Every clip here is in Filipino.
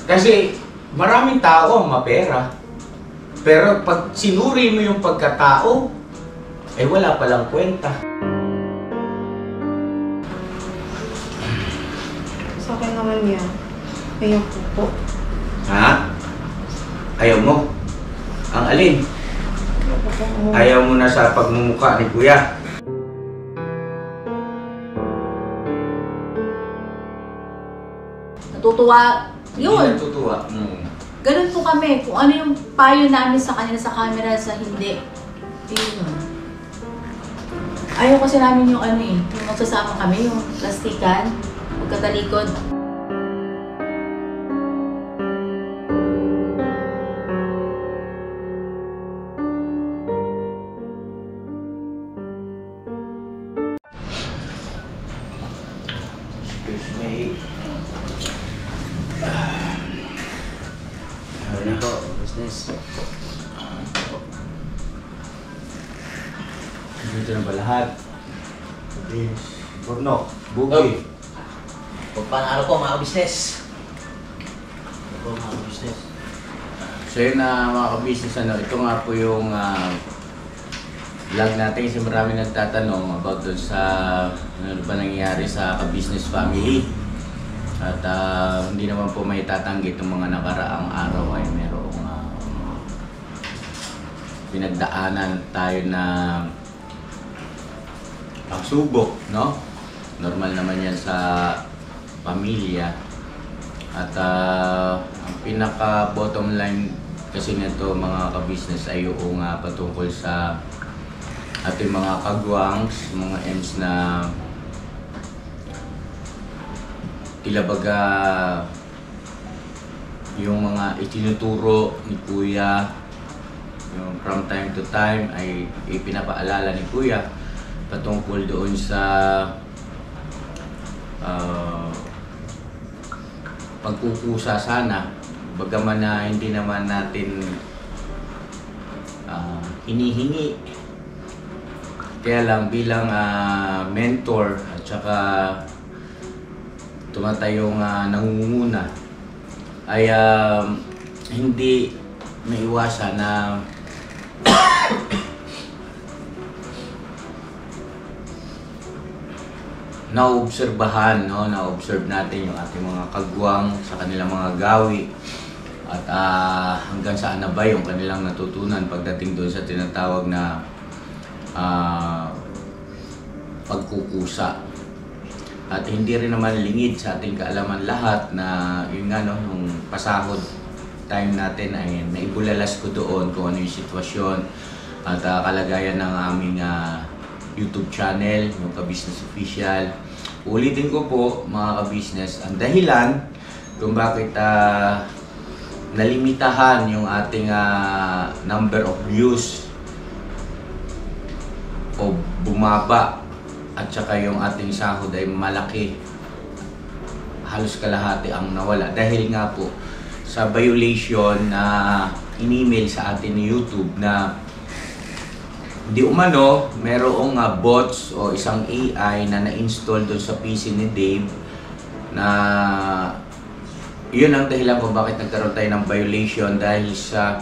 Kasi maraming tao ang mapera. Pero pag sinuri mo yung pagkatao, ay wala palang kwenta. Sa akin naman yan. Ayaw po. Ha? Ayaw mo? Ang alin? Ayaw mo na sa pagmumukha ni Kuya? Natutuwa. Yun. Hindi natutuwa. Ganun po kami. Kung ano yung payo namin sa kanila sa camera, sa hindi. Yun. Ayaw kasi namin yung ano eh. Yung magsasama kami, yung plastikan. Pagkatalikod. Excuse me. Ano po, business? Dito na ba lahat? Burno, Bugi. Pagpanalo po mga kabisnes. Ano po mga kabisnes? So yun na mga ka-business, ito nga po yung vlog natin kasi marami nagtatanong about doon sa ano ba nangyayari sa ka-business family. At hindi naman po may tatanggi itong mga nakaraang araw ay merong pinagdaanan tayo na pagsubok, no? Normal naman yan sa pamilya. At ang pinaka bottom line kasi nito mga ka-business ay yung patungkol sa ating mga kagwangs, mga M's na tilabaga yung mga itinuturo ni Kuya, yung from time to time ay ipinapaalala ni Kuya patungkol doon sa pagkukusa sana, bagaman na hindi naman natin hinihingi. Kaya lang bilang mentor at saka tumatayong nangunguna ay hindi maiwasan na naobserbahan, no? Na-observe natin yung ating mga kagwang sa kanilang mga gawi at hanggang saan na ba yung kanilang natutunan pagdating doon sa tinatawag na pagkukusa. At hindi rin naman lingid sa ating kaalaman lahat na yung nung pasahod time natin ay naibulalas ko doon kung ano yung sitwasyon at kalagayan ng aming YouTube channel, yung Ka-Business Official. Ulitin ko po mga ka-business, ang dahilan kung bakit nalimitahan yung ating number of views o bumaba at saka yung ating sahod ay malaki, halos kalahati ang nawala dahil nga po sa violation na in-email sa atin ni YouTube na di umano merong bots o isang AI na na-install doon sa PC ni Dave na yun ang dahilan kung bakit nagkaroon tayo ng violation dahil sa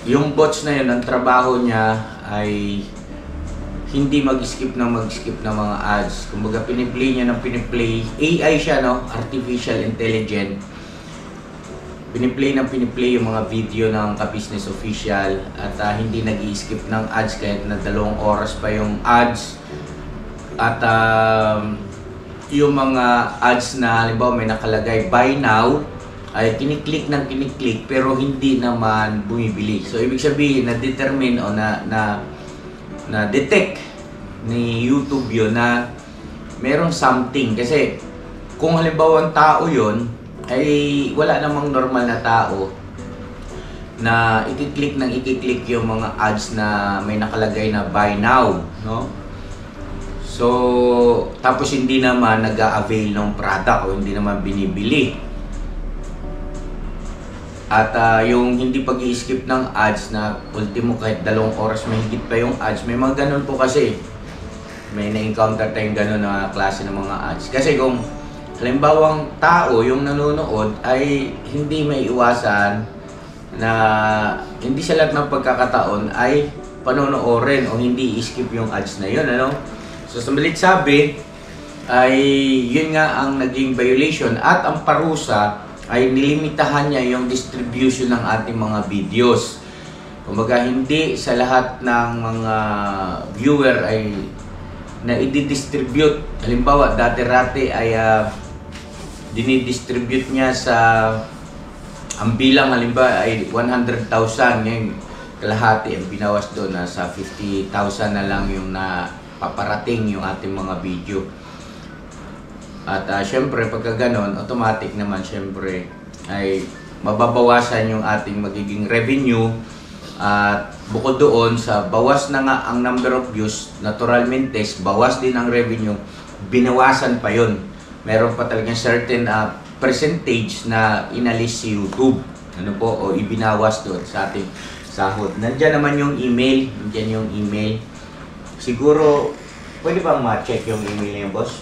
yung bots na yun, ang trabaho niya ay hindi mag-skip ng mga ads. Kumbaga piniplay niya ng piniplay. AI siya, no? Artificial Intelligent. Piniplay yung mga video ng Ka-Business Official at hindi nag-i-skip ng ads kahit na 2 oras pa yung ads. At yung mga ads na halimbawa may nakalagay buy now ay kiniklik pero hindi naman bumibili. So ibig sabihin na-determine o na-detect ni YouTube yun na merong something. Kasi kung halimbawa ang tao yun ay wala namang normal na tao na ikiklik yung mga ads na may nakalagay na buy now, no? So, tapos hindi naman nag-a-avail ng product o hindi naman binibili. At yung hindi pag-i-skip ng ads na ultimo kahit 2 oras may higit pa yung ads, may mga ganun po kasi. May na-encounter tayong ganun na klase ng mga ads. Kasi kung halimbawang tao yung nanonood ay hindi may iwasan na hindi sa lahat ng pagkakataon ay panonoorin o hindi i-skip yung ads na yun, ano? So sa malit sabi ay yun nga ang naging violation at ang parusa ay nilimitahan niya yung distribution ng ating mga videos. Kumbaga hindi sa lahat ng mga viewer ay na i-distribute. Halimbawa, dati-rati ay dinidistribute niya sa ang bilang halimbawa ay 100,000, ngayon kalahati ang binawas doon na sa 50,000 na lang yung napaparating yung ating mga video. At syempre pagka ganon, automatic naman syempre ay mababawasan yung ating magiging revenue. At bukod doon sa bawas na nga ang number of views, naturalmente bawas din ang revenue, binawasan pa yun. Meron pa talagang certain percentage na inalis si YouTube, ano po, o ibinawas doon sa ating sahod. Nandiyan naman yung email, nandiyan yung email. Siguro, pwede bang ma-check yung email niya, boss?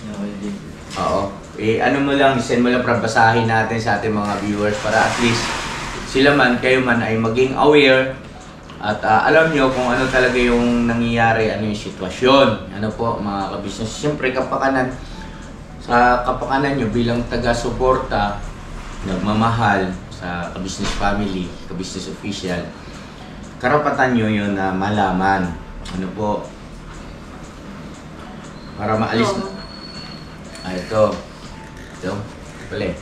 Oo. Ano mo lang, send mo lang para basahin natin sa ating mga viewers para at least sila man, kayo man ay maging aware at alam nyo kung ano talaga yung nangyayari, ano yung sitwasyon. Ano po mga kabisnes. Siyempre kapakanan, sa kapakanan nyo bilang taga-suporta, nagmamahal sa kabisnes family, kabisnes official, karapatan nyo yun na malaman. Ano po, para maalis na. Ito. Ito. Pala eh.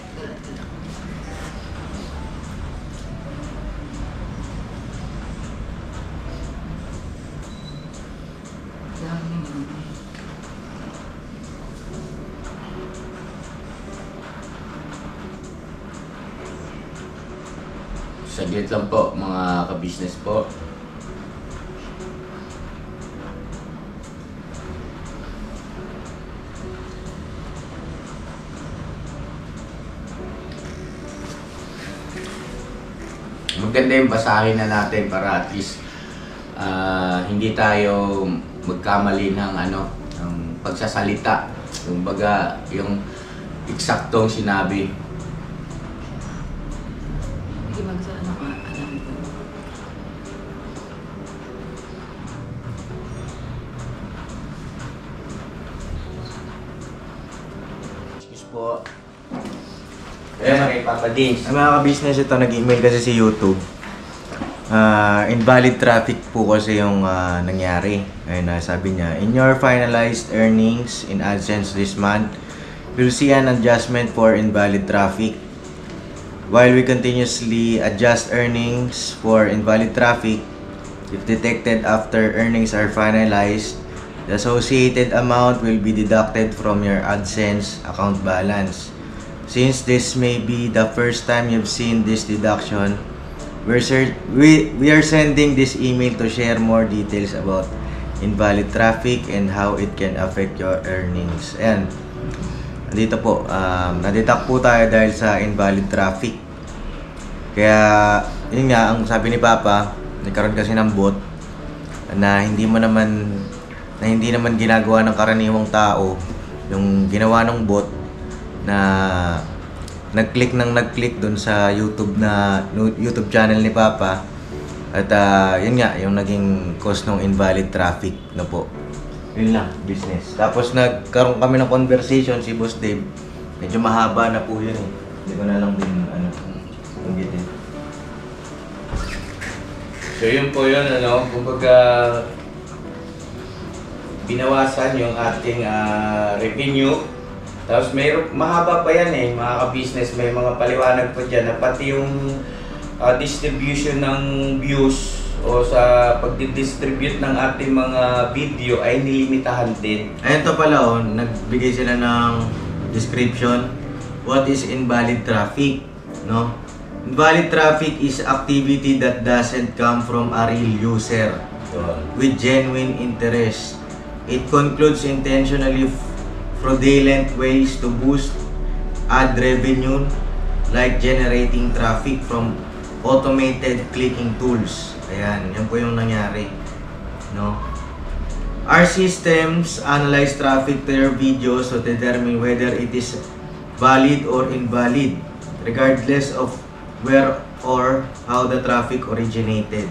Saglit lang po mga ka-business po. Maganda yung basahin na natin para at least hindi tayo magkamali ng ng pagsasalita. Kumbaga yung eksaktong sinabi. Excuse po. Papa Dins. Mga ka-business, ito nag-email kasi si YouTube. Invalid traffic po kasi yung nangyari. Ayun na, sabi niya, in your finalized earnings in AdSense this month, you'll see an adjustment for invalid traffic. While we continuously adjust earnings for invalid traffic, if detected after earnings are finalized, the associated amount will be deducted from your AdSense account balance. Since this may be the first time you've seen this deduction, we are sending this email to share more details about invalid traffic and how it can affect your earnings. Ayan, dito po, na-detect po tayo dahil sa invalid traffic. Kaya, yun nga, ang sabi ni Papa, nagkaroon kasi ng bot na hindi naman ginagawa ng karaniwang tao. Yung ginawa ng bot na nag-click dun sa YouTube channel ni Papa at yun nga yung naging cause ng invalid traffic na po. Yun lang, business. Tapos nagkaroon kami ng conversation si Boss Dave. Medyo mahaba na po yun eh. Hindi ko na lang din unggitin. So yun po yun, kumbaga binawasan yung ating revenue. Tapos mahaba pa yan eh, mga ka-business, may mga paliwanag pa dyan na pati yung distribution ng views o sa pagdidistribute ng ating mga video ay nilimitahan din. Ayun to pala nagbigay sila ng description. What is invalid traffic? No? Invalid traffic is activity that doesn't come from a real user with genuine interest. It concludes intentionally fraudulent ways to boost ad revenue like generating traffic from automated clicking tools. Ayan, yan po yung nangyari. No? Our systems analyze traffic to your videos to determine whether it is valid or invalid, regardless of where or how the traffic originated.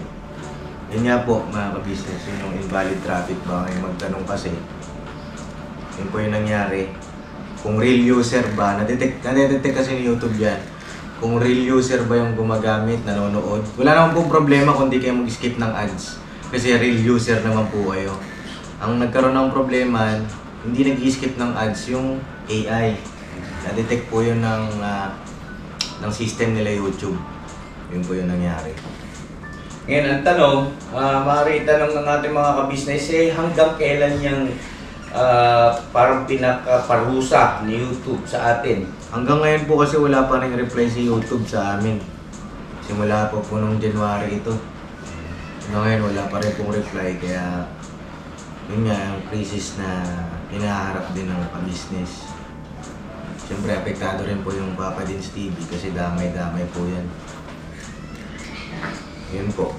Yun nga po mga ka-business, yun yung invalid traffic. Baka kayo magtanong kasi, yun po yung nangyari. Kung real user ba, nadetect kasi ni YouTube yan, kung real user ba yung gumagamit, nanonood, wala naman pong problema kung di kayo mag-skip ng ads. Kasi real user naman po kayo. Ang nagkaroon ng problema, hindi nag-skip ng ads yung AI. Na-detect po yun ng system nila YouTube. Yun po yung nangyari. Ngayon, ang tanong, maaari tanong ng ating mga ka-business, hanggang kailan yung parang pinakaparusa ni YouTube sa atin? Hanggang ngayon po kasi wala pa rin reply si YouTube sa amin. Simula po nung January ito. Hanggang ngayon wala pa rin pong reply, kaya yun nga, yung crisis na pinaharap din ng ka-business. Siyempre, apektado rin po yung Papa Dins TV kasi damay-damay po yan. Yun po.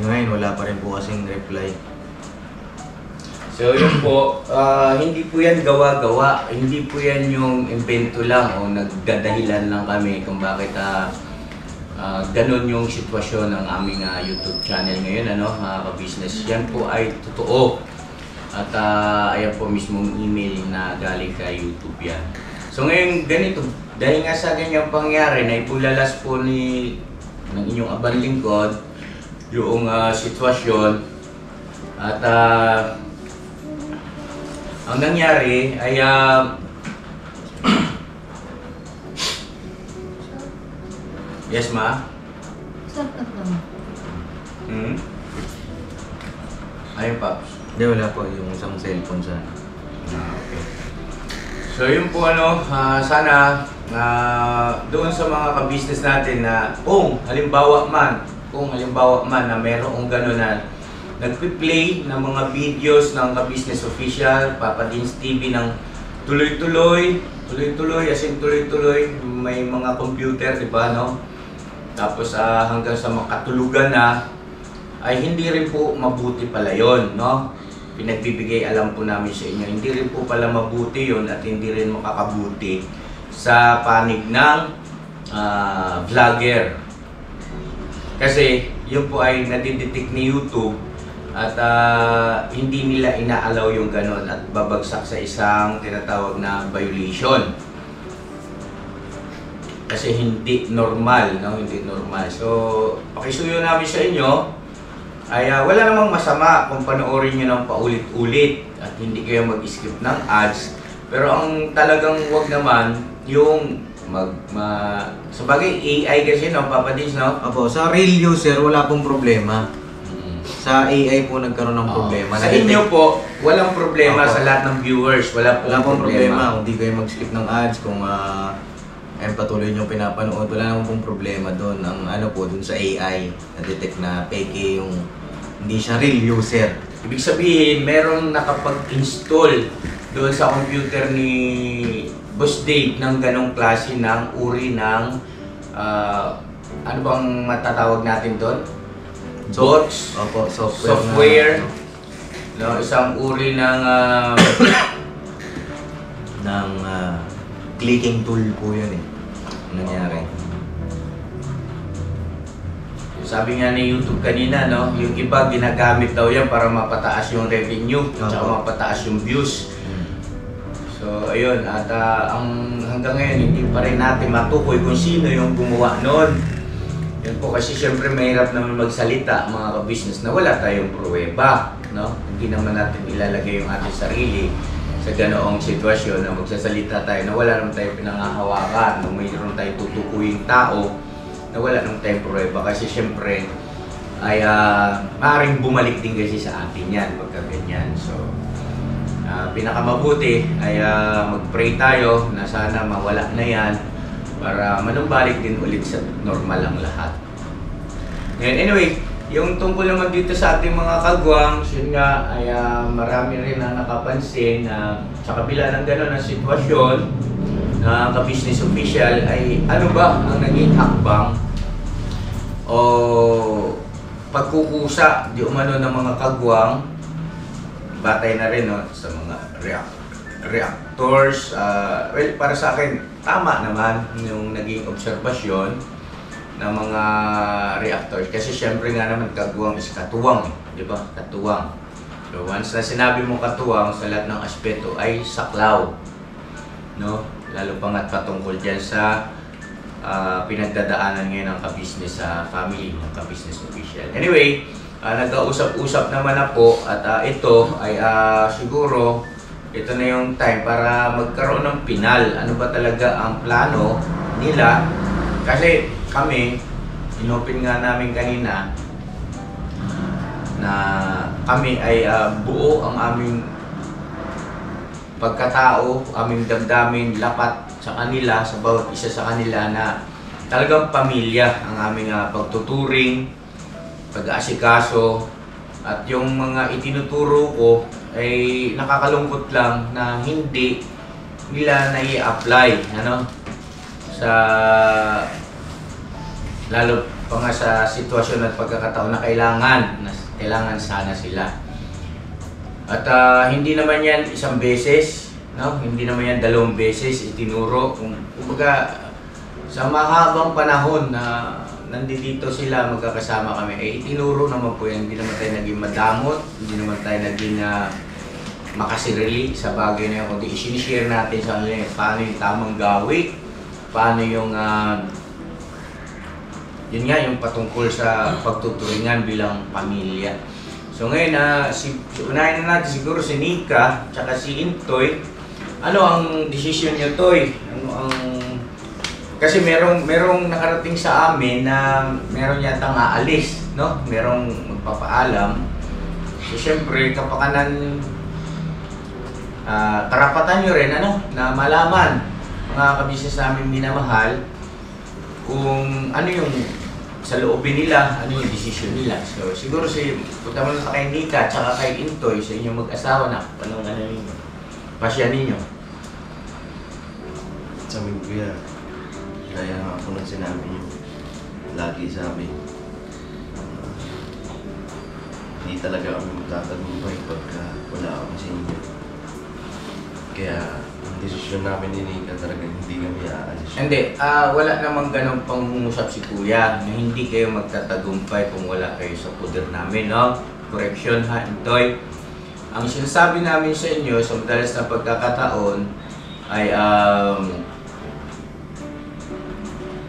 Ngayon, wala pa rin po kasing reply. So yun po, hindi po yan gawa-gawa, hindi po yan yung invento lang o nagdadahilan lang kami kung bakit ganun yung sitwasyon ng aming YouTube channel ngayon, mga ka-business. Yan po ay totoo. At ayan po mismong email na galing kay YouTube yan. So ngayon ganito, dahil nga sa ganyang pangyari na ipulalas po ng inyong abang lingkod yung sitwasyon at ang nangyari ay yes ma? Ayun Paps. Hindi, wala po yung isang cellphone sana. Okay. So yun po sana doon sa mga ka-business natin na kung halimbawa man na merong gano'n na nagpi-play ng mga videos ng ka-business official, Papa Dins TV ng tuloy-tuloy, as in tuloy-tuloy, may mga computer, di ba, no? Tapos hanggang sa makatulugan na, ay hindi rin po mabuti pala yun, no? Pinagbibigay alam po namin sa inyo, hindi rin po pala mabuti yun at hindi rin makakabuti sa panig ng vlogger. Kasi yun po ay nadidetect ni YouTube at hindi nila inaalaw yung ganon at babagsak sa isang tinatawag na violation. Kasi hindi normal, no? Hindi normal. So, pakisuyo namin sa inyo ay wala namang masama kung panoorin nyo ng paulit-ulit at hindi kayo mag-skip ng ads. Pero ang talagang wag naman yung sa bagay AI kasi, no, Papa Dins, no? Apo, sa real user wala pong problema. Sa AI po nagkaroon ng problema. Sa inyo po, walang problema. Opo. Sa lahat ng viewers, wala pong problema. Kung di kayo mag-skip ng ads, kung patuloy nyo pinapanood, wala naman pong problema doon. Ang po doon sa AI, na-detect na fake yung hindi siya real user. Ibig sabihin, merong nakapag-install doon sa computer ni Boss Dave ng ganong klase ng uri ng ano bang matatawag natin doon? Bots? Opo, software. No, isang uri ng clicking tool po yun nangyari. Sabi nga ni YouTube kanina, no, yung iba ginagamit daw yan para mapataas yung revenue at mapataas yung views. So ayun, at hanggang ngayon hindi pa rin natin matukoy kung sino yung gumawa noon. Yan po kasi syempre mahirap naman magsalita mga ka-business na wala tayong pruweba, no? Hindi naman natin ilalagay yung ating sarili sa ganoong sitwasyon na magsasalita tayo na wala naman tayong pinangahawakan, na mayroon tayong tutukuing tao na wala naman tayong pruweba kasi syempre ay maaaring bumalik din kasi sa atin yan pagka ganyan. So pinakamabuti ay mag-pray tayo na sana mawala na yan para manumbalik din ulit sa normal ang lahat. And anyway, yung tungkol naman dito sa ating mga kagwang, yun nga ay marami rin na nakapansin na sa kabila ng gano'n ang sitwasyon na ka-business official ay ano ba ang naging hakbang o pagkukusa di umano ng mga kagwang, batay na rin, no, sa mga reactors. Well, para sa akin, tama naman yung naging obserbasyon ng mga reactors. Kasi syempre nga naman, katuwang is katuwang. Di ba? Katuwang. So, once na sinabi mo katuwang sa lahat ng aspeto ay saklaw. No? Lalo pa nga't patungkol dyan sa pinagdadaanan ngayon ng ka-business sa family, ng ka-business official. Anyway, nag-usap-usap naman na po at ito ay siguro ito na yung time para magkaroon ng pinal. Ano ba talaga ang plano nila? Kasi kami, inopen nga namin kanina na kami ay buo ang aming pagkatao, aming damdamin, lapat sa kanila, sa bawat isa sa kanila na talagang pamilya ang aming pagtuturing, pag-aasikaso, at yung mga itinuturo ko ay nakakalungkot lang na hindi nila nai-apply sa lalo pa nga sa sitwasyon at pagkakataon na kailangan sana sila. At hindi naman yan isang beses, hindi naman yan 2 beses itinuro. Kumbaga, sa mahabang panahon na nandito sila, magkakasama kami, itinuro naman po yan. Hindi naman tayo naging madamot, hindi naman tayo naging makasirili sa bagay na yan. Kundi isinishare natin sa kanila paano yung tamang gawi, paano yung yun nga, yung patungkol sa pagtuturingan bilang pamilya. So ngayon, unahin na natin siguro si Nika tsaka si Intoy. Ano ang desisyon niyo, Toy? Kasi merong nakarating sa amin na meron yatang aalis, no? Merong magpapaalam. So syempre, kapakanan, karapatan nyo rin, na malaman, mga kabisnes namin minamahal, kung ano yung sa loobin nila, ano yung desisyon nila. So siguro punta mo na kay Nika tsaka kay Intoy, sa inyong mag-asawa na, anong ninyo? Pasya ninyo? Sabi ko kuya, kaya nga po nang sinabi niyo, lagi sa amin, hindi talaga kami magtatagumpay pagka wala kami sa inyo. Kaya ang desisyon namin ni Nika talaga hindi kami aalis. Hindi, wala namang ganong pangungusap si Kuya na hindi kayo magtatagumpay kung wala kayo sa poder namin, no? Correction ha, Intoy. Ang sinasabi namin sa inyo sa madalas na pagkakataon ay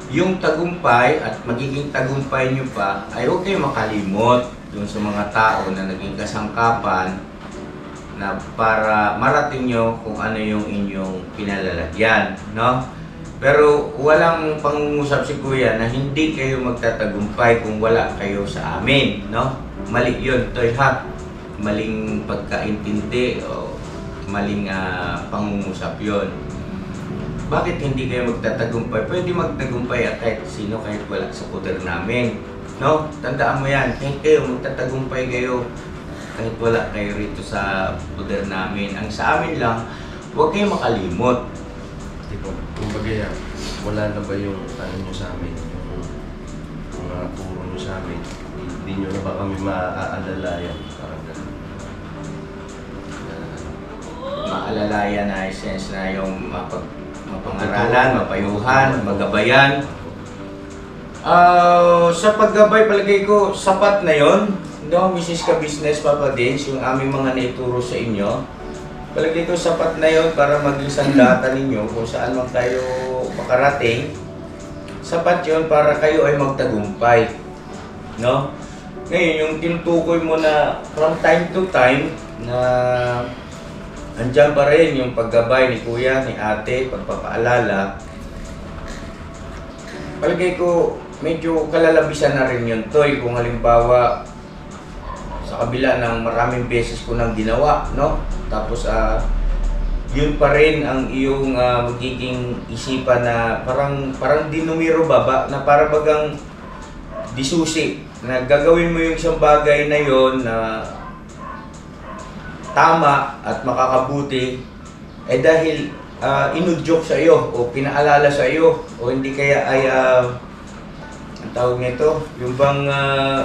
yung tagumpay at magiging tagumpay nyo pa ay huwag kayo makalimot dun sa mga tao na naging kasangkapan na para marating nyo kung ano yung inyong pinalalagyan, no? Pero walang pangungusap si Kuya na hindi kayo magtatagumpay kung wala kayo sa amin, no? Mali yun, Toy, ha? Maling pagkaintindi o maling pangungusap yun. Bakit hindi kayo magtatagumpay? Pwede magtagumpay at kahit sino, kahit wala sa poder namin, no? Tandaan mo yan, kahit kayo magtatagumpay kayo kahit wala kayo rito sa poder namin. Ang sa amin lang, huwag kayo makalimot. Tipo, kumbaga yan, wala na ba yung ano nyo sa amin, yung mga puro nyo sa amin, hindi nyo na ba kami maaalalayan? Parang gano'n. Maalalayan na essence na yung mapangaralan, mapayuhan, magabayan. Sa paggabay, palagay ko, sapat na yon. No, Mrs. Ka-Business, Papa Dins, yung aming mga naituro sa inyo. Palagay ko sapat na yon para maging sandata ninyo kung saan man tayo makarating. Sapat yon para kayo ay magtagumpay. No? Ngayon, yung tinutukoy mo na from time to time na andyan pa rin yung paggabay ni Kuya, ni Ate, pagpapaalala. Palagay ko medyo kalalabisan na rin yun, Toy, kung halimbawa sa kabila ng maraming beses ko nang ginawa, no? Tapos yun pa rin ang iyong magiging isipan na parang dinumiro baba na para bagang disusi na gagawin mo yung isang bagay na yon na tama at makakabuti dahil inudyok sa iyo o pinaalala sa iyo o hindi kaya ay ang tawag nito, yung bang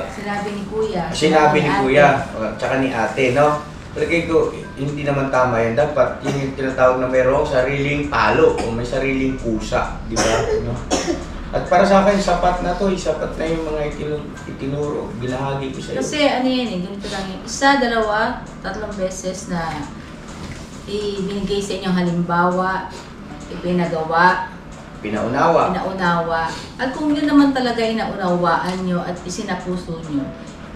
sinabi ni Kuya. Sinabi ni Kuya, tsaka ni Ate, no? palagay ko, hindi naman tama yan. Dapat yun yung tinatawag na mayroong sariling palo o may sariling pusa, di ba? No? At para sa akin, sapat na to, sapat na yung mga itinuro, binahagi ko sa iyo. Kasi ano yan eh, ganito lang yun. Isa, dalawa, 3 beses na ibinigay sa inyong halimbawa, ipinagawa, pinaunawa. At kung yun naman talaga inaunawaan nyo at isinapuso nyo,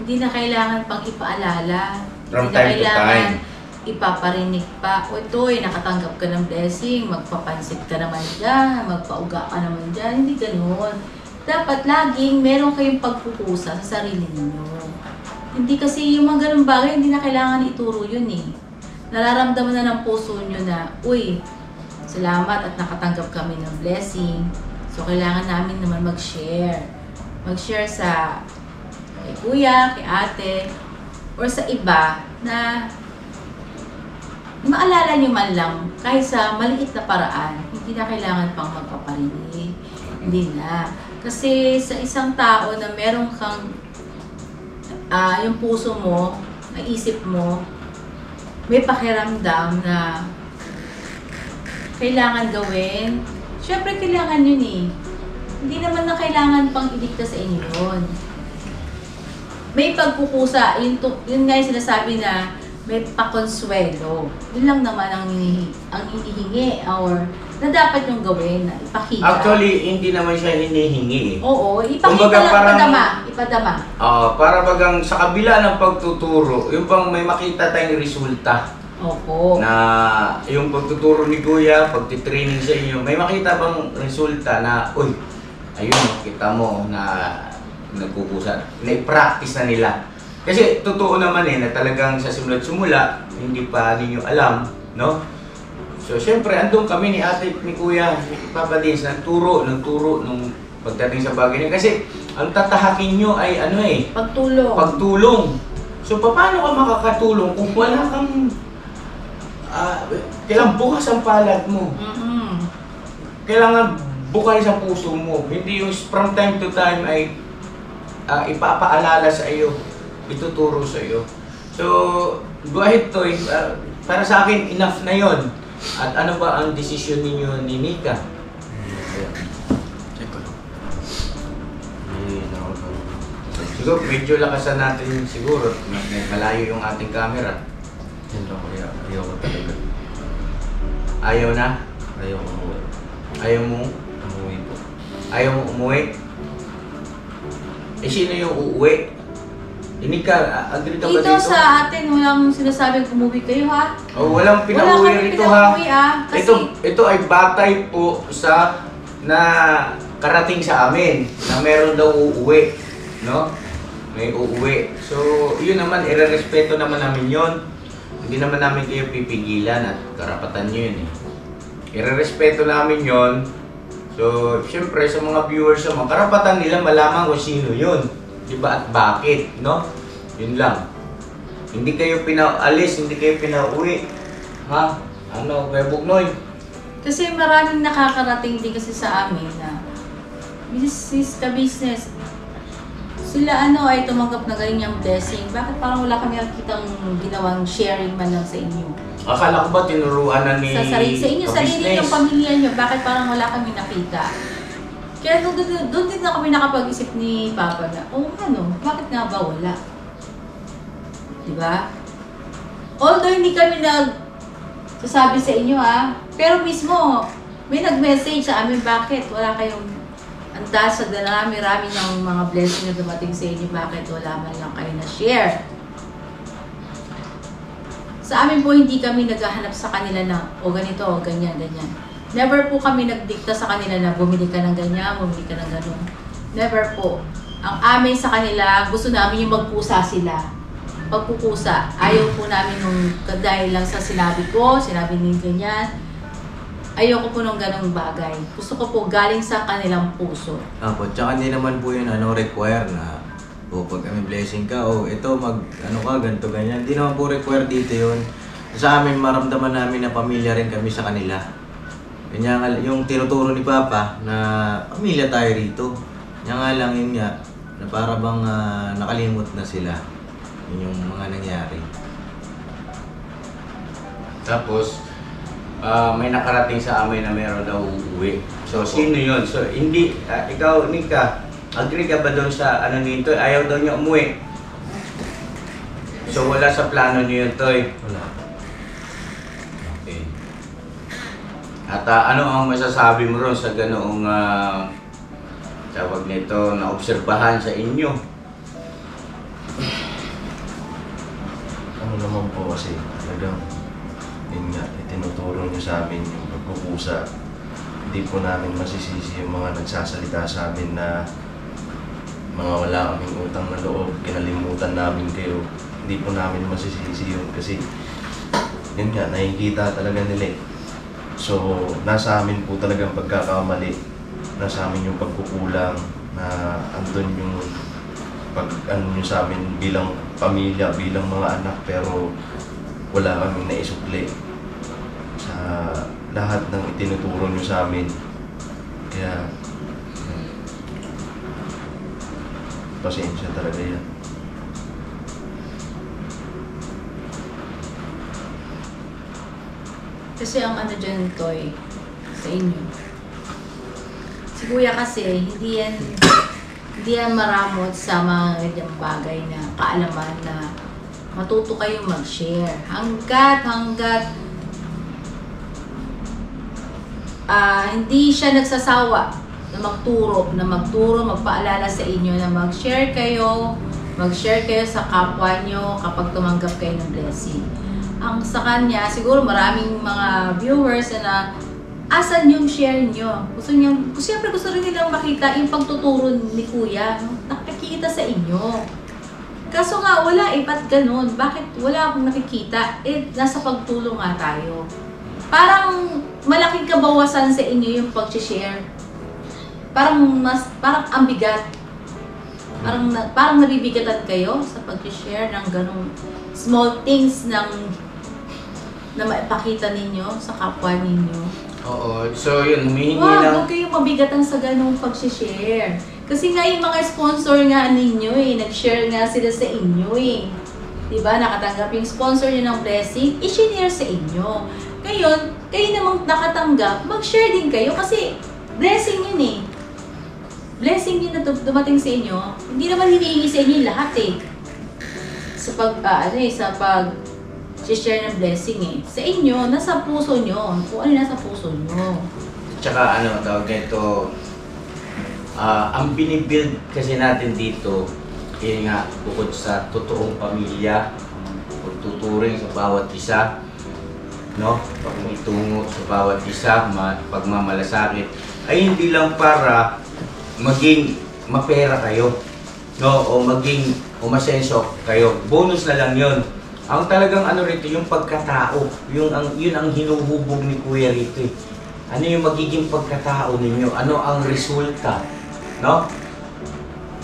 hindi na kailangan pang ipaalala. From Hindi na time to kailangan time. ipaparinig pa. O ito'y nakatanggap ka ng blessing, magpapansit ka naman dyan, magpauga ka naman dyan. Hindi ganun. Dapat laging meron kayong pagpupusa sa sarili ninyo. Hindi kasi yung mga ganun bagay, hindi na kailangan ituro yun eh. Nararamdaman na ng puso nyo na, uy, salamat at nakatanggap kami ng blessing. So, kailangan namin naman mag-share. Mag-share sa kay kuya, kay ate, or sa iba na maalala nyo man lang kahit sa maliit na paraan, hindi na kailangan pang magpaparinig. Hindi na. Kasi sa isang tao na meron kang yung puso mo, naisip mo, may pakiramdam na kailangan gawin, syempre kailangan yun eh. Hindi naman na kailangan pang idikta sa inyo yun. May pagkukusa, yun nga yung sinasabi na may pakonsuelo. Yun lang naman ang hinihingi or na dapat yung gawin, na ipakita. Actually, hindi naman siya hinihingi eh. Oo, ipakita Kumbaga lang, ipadama. Para bagang sa kabila ng pagtuturo, yung bang may makita tayong resulta. Opo. Na yung pagtuturo ni Kuya, pagtitraining sa inyo, may makita bang resulta na, uy, ayun, kita mo na nagkukusa, na-practice na nila. Kasi totoo naman na talagang sa simula, hindi pa ninyo alam, no? So, syempre, andun kami ni ate, ni Kuya, ni Papa Dins, nagturo nung pagdating sa bagay niya. Kasi, ang tatahakin nyo ay pagtulong. So, paano ka makakatulong kung wala kang kailangan bukas ang palad mo. Kailangan bukay sa puso mo. Hindi yung from time to time ay ipapaalala sa iyo, ituturo sa iyo. So, go ahead, Toy. Para sa akin, enough na yon. At ano ba ang desisyon ninyo ni Mika? Check ko lang. Siguro, medyo lakasan natin siguro. Malayo yung ating camera. Yan lang, ayaw ko talaga. Ayaw na? Ayaw ko umuwi. Ayaw mo? Umuwi po. Ayaw mo umuwi? Eh, sino yung uuwi? Hindi ka, agree ka ba dito? Dito sa atin, walang sinasabing umuwi kayo ha? Oh, walang pinauwi rito ha. Kasi Ito ay batay po sa na karating sa amin na meron daw uuwi, no? May uuwi. So, yun naman, irerespeto naman namin yun. Hindi naman namin kayo pipigilan at karapatan nyo yun eh. Irerespeto namin yun. So, syempre sa mga viewers naman, karapatan nila malaman kung sino yun. Diba? At bakit, no? Yun lang. Hindi kayo pinaalis, hindi kayo pinauwi. Ha? Ano, Kuya Bugnoy? Kasi maraming nakakarating din kasi sa amin na business ka business. Sila ay tumanggap na ganyang blessing. Bakit parang wala kami nakitang ginawang sharing man lang sa inyo? Akala ko ba tinuruan na ni Sa inyo, sarili ng pamilya nyo, bakit parang wala kami nakita? Kaya doon din na kami nakapag-isip ni Papa na, bakit nga ba wala? Diba? Although hindi kami nagsasabi sa inyo pero mismo, may nag-message sa amin, bakit wala kayong antas sa darami-rami ng mga blessing na dumating sa inyo, bakit wala man lang kayo na-share? Sa amin po, hindi kami naghahanap sa kanila na, ganito, ganyan. Never po kami nagdikta sa kanila na bumili ka ng ganyan, bumili ka ng ganun. Never po. Ang amin sa kanila, gusto namin yung magpusa sila. Pagpupusa. Ayaw po namin dahil lang sa sinabi ni ganyan. Ayoko po nung ganung bagay. Gusto ko po galing sa kanilang puso. Apo, tsaka hindi naman po yun require na pag kami blessing ka, ito ganito, ganyan. Hindi naman po require dito yun. Sa amin, maramdaman namin na pamilya rin kami sa kanila. Kanya nga, yung tinuturo ni Papa na pamilya tayo rito. Kanya nga lang yun nga, na para bang nakalimot na sila. Yun yung mga nangyari. Tapos, may nakarating sa amin na meron daw uuwi. So, sino yun? So, hindi, ikaw, Nika, agree ka ba doon sa ano nito? Ayaw daw niya umuwi. So, wala sa plano niyo yun, Toy? Wala. Okay. At ano ang masasabi mo ron sa ganoong tawag nito na obserbahan sa inyo? Ano naman po kasi talagang yun nga, itinuturo niyo sa amin yung pagkukusa. Hindi po namin masisisi yung mga nagsasalita sa amin na mga wala kaming utang na loob, kinalimutan namin kayo. Hindi po namin masisisi yun kasi yun nga, nakikita talaga nila eh. So, nasa amin po talagang pagkakamali. Nasa amin yung pagkukulang na andun yung ano nyo sa amin bilang pamilya, bilang mga anak, pero wala kaming naisukli sa lahat ng itinuturo nyo sa amin. Kaya, pasensya talaga yan. Kasi ang ano dyan, Toy, sa inyo. Si Kuya kasi, hindi yan maramot sa mga ganyang bagay na kaalaman na matuto kayo mag-share. Hanggat hindi siya nagsasawa na magturo, magpaalala sa inyo na mag-share kayo sa kapwa nyo kapag tumanggap kayo ng blessing. Ang sa kanya, siguro maraming mga viewers na asan yung share nyo. Siyempre gusto rin nilang makita yung pagtuturo ni Kuya, nakikita sa inyo. Kaso nga, wala eh, ba't ganun? Bakit wala akong nakikita? Eh, nasa pagtulong nga tayo. Parang malaking kabawasan sa inyo yung pag-share. Parang ambigat. Parang nabibigatan kayo sa pag-share ng ganung small things na maipakita ninyo sa kapwa ninyo. Oo. So, yun, humihingi Huwag kayong mabigatan sa ganung pag-share. Kasi nga yung mga sponsor nga ninyo nag-share nga sila sa inyo Diba? Nakatanggap yung sponsor nyo ng blessing, i-share sa inyo. Ngayon, kayo namang nakatanggap, mag-share din kayo kasi blessing yun Blessing yun na dumating sa inyo. Hindi naman hinihingi sa inyo lahat Sa pag-share ng blessing Sa inyo, nasa puso nyo. Kung ano nasa puso nyo. Tsaka tawag nito, ang binibuild kasi natin dito, yun nga, bukod sa totoong pamilya, pagtuturing sa bawat isa, no? Pagmitungo sa bawat isa, pagmamalasakit, ay hindi lang para maging mapera kayo, no? O maging umasenso kayo. Bonus na lang yun. Ang talagang rito, yung pagkatao, yun ang hinuhubog ni Kuya rito Ano yung magiging pagkatao ninyo? Ano ang resulta? No?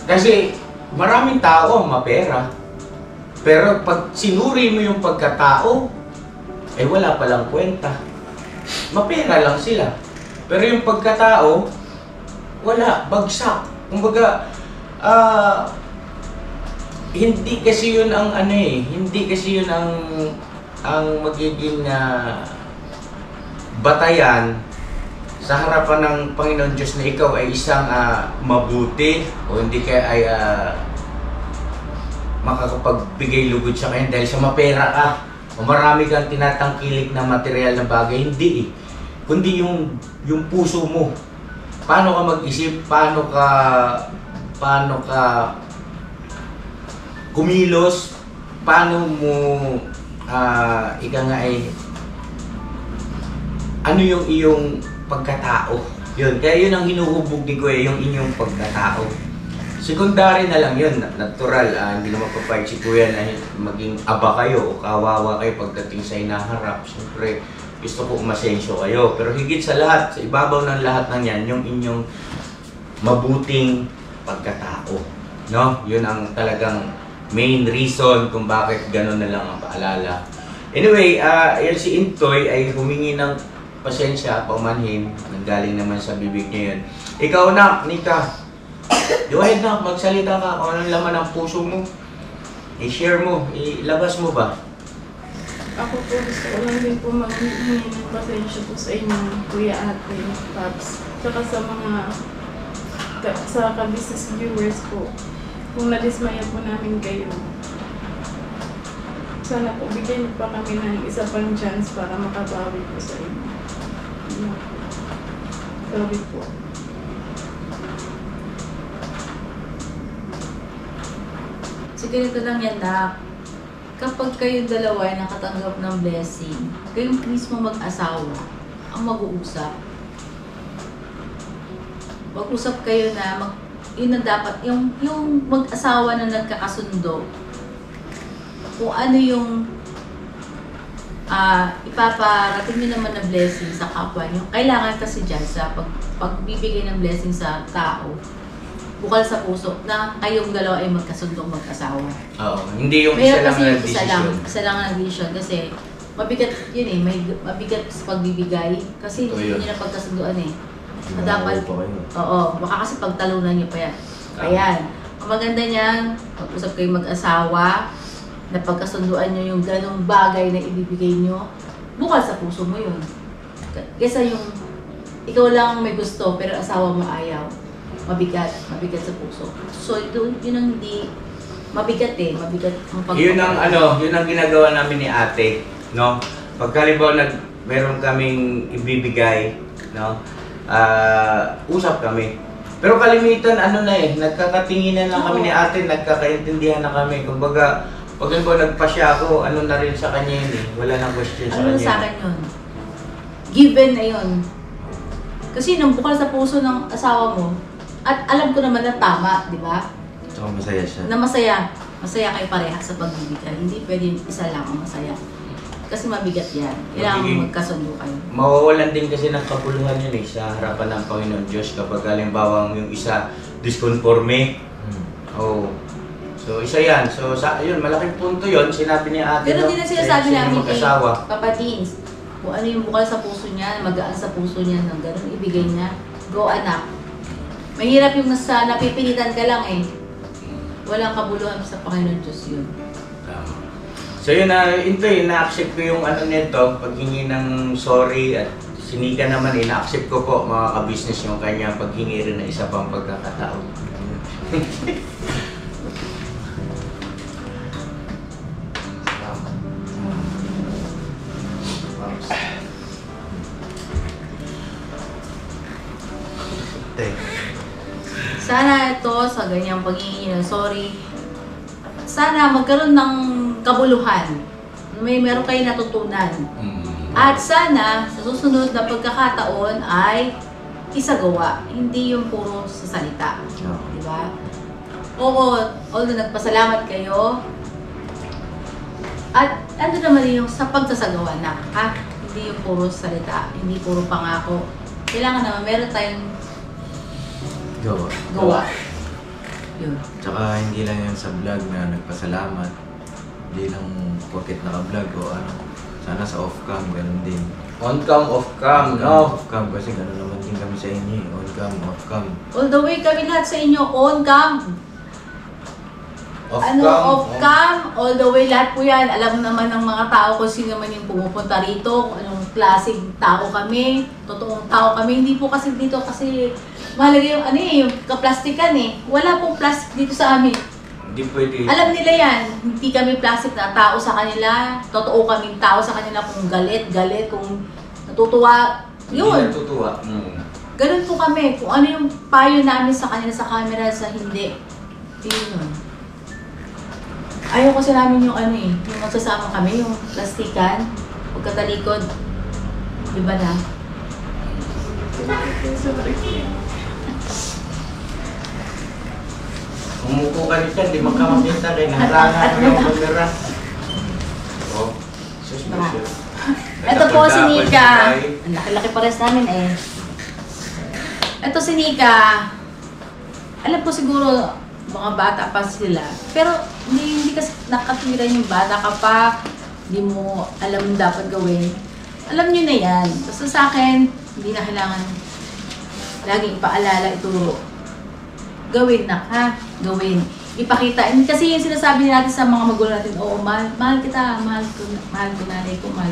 Kasi maraming tao mapera. Pero pag sinuri mo yung pagkatao, wala palang kwenta. Mapera lang sila. Pero yung pagkatao, wala, bagsak. Kumbaga, hindi kasi yun ang hindi kasi yun ang magiging batayan sa harapan ng Panginoon Diyos na ikaw ay isang mabuti o hindi ka ay makakapagbigay lugod sa kanya dahil sa mapera ka o marami kang tinatangkilik na material na bagay. Hindi kundi yung puso mo. Paano ka mag-isip, paano ka kumilos, paano mo ano yung iyong pagkatao. Yun, kaya yun ang hinuhubog ni Kuya, yung inyong pagkatao. Secondary na lang yun, natural. Hindi naman papayag si Kuya na maging aba kayo o kawawa kayo pagdating sa inaharap. Siyempre, gusto ko umasensyo kayo. Pero higit sa lahat, sa ibabaw ng lahat ng yan, yung inyong mabuting pagkatao. No? Yun ang talagang main reason kung bakit gano'n na lang ang paalala. Anyway, yan si Intoy ay humingi ng pasensya, paumanhin. Nanggaling naman sa bibig niya yun. Ikaw na, Nika. Go ahead na, magsalita ka kung anong laman ng puso mo. I-share mo, ilabas mo ba? Ako po gusto ko lang din po maghingi ng pasensya po sa inyo, Kuya Ate, Paps. Tsaka sa mga sa ka-business viewers po. Kung nadismaya po namin kayo. Sana po bigyan niyo pa kami ng isa pang chance para makabawi po sa inyo. Sorry po. So, ganito lang yan, Nak. Kapag kayong dalawa ay nakatanggap ng blessing, kayong mismo mag-asawa ang mag-uusap. Mag-usap kayo na, yun ang dapat, yung mag-asawa na nagkakasundo, kung ano yung ipaparating nyo naman na blessing sa kapwa nyo. Kailangan kasi dyan sa pagbibigay ng blessing sa tao, bukal sa puso na kayong dalawa ay magkasundong mag-asawa. Oo, hindi yung Pero isa lang kasi na yung decision. isa lang ang decision kasi mabigat yun eh, mabigat sa pagbibigay kasi Ito hindi yun. nyo na pagkasunduan eh. Ginagawa Dapat, pa kayo. oo, baka kasi pagtalunan nyo pa yan. Ayan, ang maganda niyan, mag-usap kayo mag-asawa, na pagkasunduan nyo yung ganong bagay na ibibigay nyo, bukal sa puso mo yun. Kesa yung ikaw lang may gusto pero asawa mo ayaw. Mabigat sa puso. So, yun ang hindi, mabigat ang Yun ang ginagawa namin ni ate, no? Pagkalibaw meron kaming ibibigay, no? Usap kami. Pero kalimitan nagkakatinginan lang kami ni ate, nagkakaintindihan na kami. Kumbaga, pag nagpasya ako, na rin sa kanya yun eh. Wala nang question sa Ano kanya. sa akin yun? Given na yun. Kasi nang bukal sa puso ng asawa mo, at alam ko naman na tama, di ba? Tsaka masaya siya. Na masaya kayo pareha sa pagbibigay. Hindi pwede isa lang ang masaya. Kasi mabigat yan. Kailangan Magiging- magkasundo kayo. Mawawalan din kasi ng kabuluhan yun eh sa harapan ng Panginoon Diyos kapag halimbawa yung isa disconforme. Oh. So isa yan. So yun, malaking punto yun. Sinabi ni ate. Pero no? hindi na sinasabi Sino namin mag-asawa. Papa Deans, kung ano yung bukal sa puso niya, magaan sa puso niya, ng ganun ibigay niya. Go anak. Mahirap yung napipilitan ka lang eh. Walang kabuluhan sa Panginoon Diyos yun. Tama. So yun na-accept ko yung nito, paghingi ng sorry at sinika naman na-accept ko po mga ka-business yung kanya paghingi rin ng isa pang pagkakataon. Sana ito, sa ganyang paghingi ng sorry, sana magkaroon ng kabuluhan. Meron kayo natutunan. At sana, sa susunod na pagkakataon ay isagawa. Hindi yung puro sa salita. Di ba? Oo, although nagpasalamat kayo. At ano naman yung sa pagsasagawa na, ha? Hindi yung puro salita, hindi puro pangako. Kailangan naman meron tayong gawa. Yun. Tsaka hindi lang yan sa vlog na nagpasalamat. Hindi lang porket naka-vlog o ano. Sana sa off-cam, ganun din. On-cam, off-cam, no? Off-cam kasi ganun naman din kami sa inyo eh. On-cam, off-cam. All the way kami lahat sa inyo, on-cam. Off-cam. Off-cam, all the way, lahat po yan. Alam naman ng mga tao kung sino man yung pumupunta rito, kung anong klaseng tao kami, totoong tao kami. Hindi po kasi dito kasi mahalaga yung yung kaplastikan eh. Wala pong plastic dito sa amin. Hindi pwede. Alam nila yan, hindi kami plastic na tao sa kanila. Totoo kaming tao sa kanila kung galit, kung natutuwa. Hindi Yun. natutuwa. Ganun po kami. Kung ano yung payo namin sa kanila sa camera, sa hindi. Yun. Ayaw kasi namin yung yung magsasama kami, yung plastikan, pagkatalikod. Diba na? Umupo ka dito, hindi magkamakita kayo. Naharangan mo yung camera. Oh. Sus, sus. Ito po si Nika. Ang laki-laki pares namin eh. Ito si Nika. Alam ko siguro, mga bata pa sila. Pero hindi kasi nakatira yung bata ka pa. Hindi mo alam yung dapat gawin. Alam nyo na yan. Basta sa akin, hindi na kailangan laging paalala, ituro. Gawin na ha. Gawin. ipakita. Kasi yung sinasabi natin sa mga magulang natin, oo, mahal kita, mahal ko nanay ko, mahal.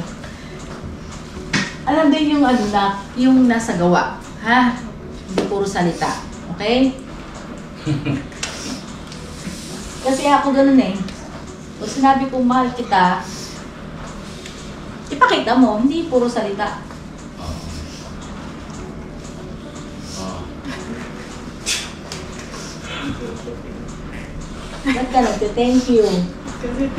Alam din yung ano na, yung nasa gawa. Ha? Hindi puro salita. Okay? Kasi ako ganun eh. Kung sinabi kong mahal kita, ipakita mo, hindi puro salita. Ba't ka thank you? Kasi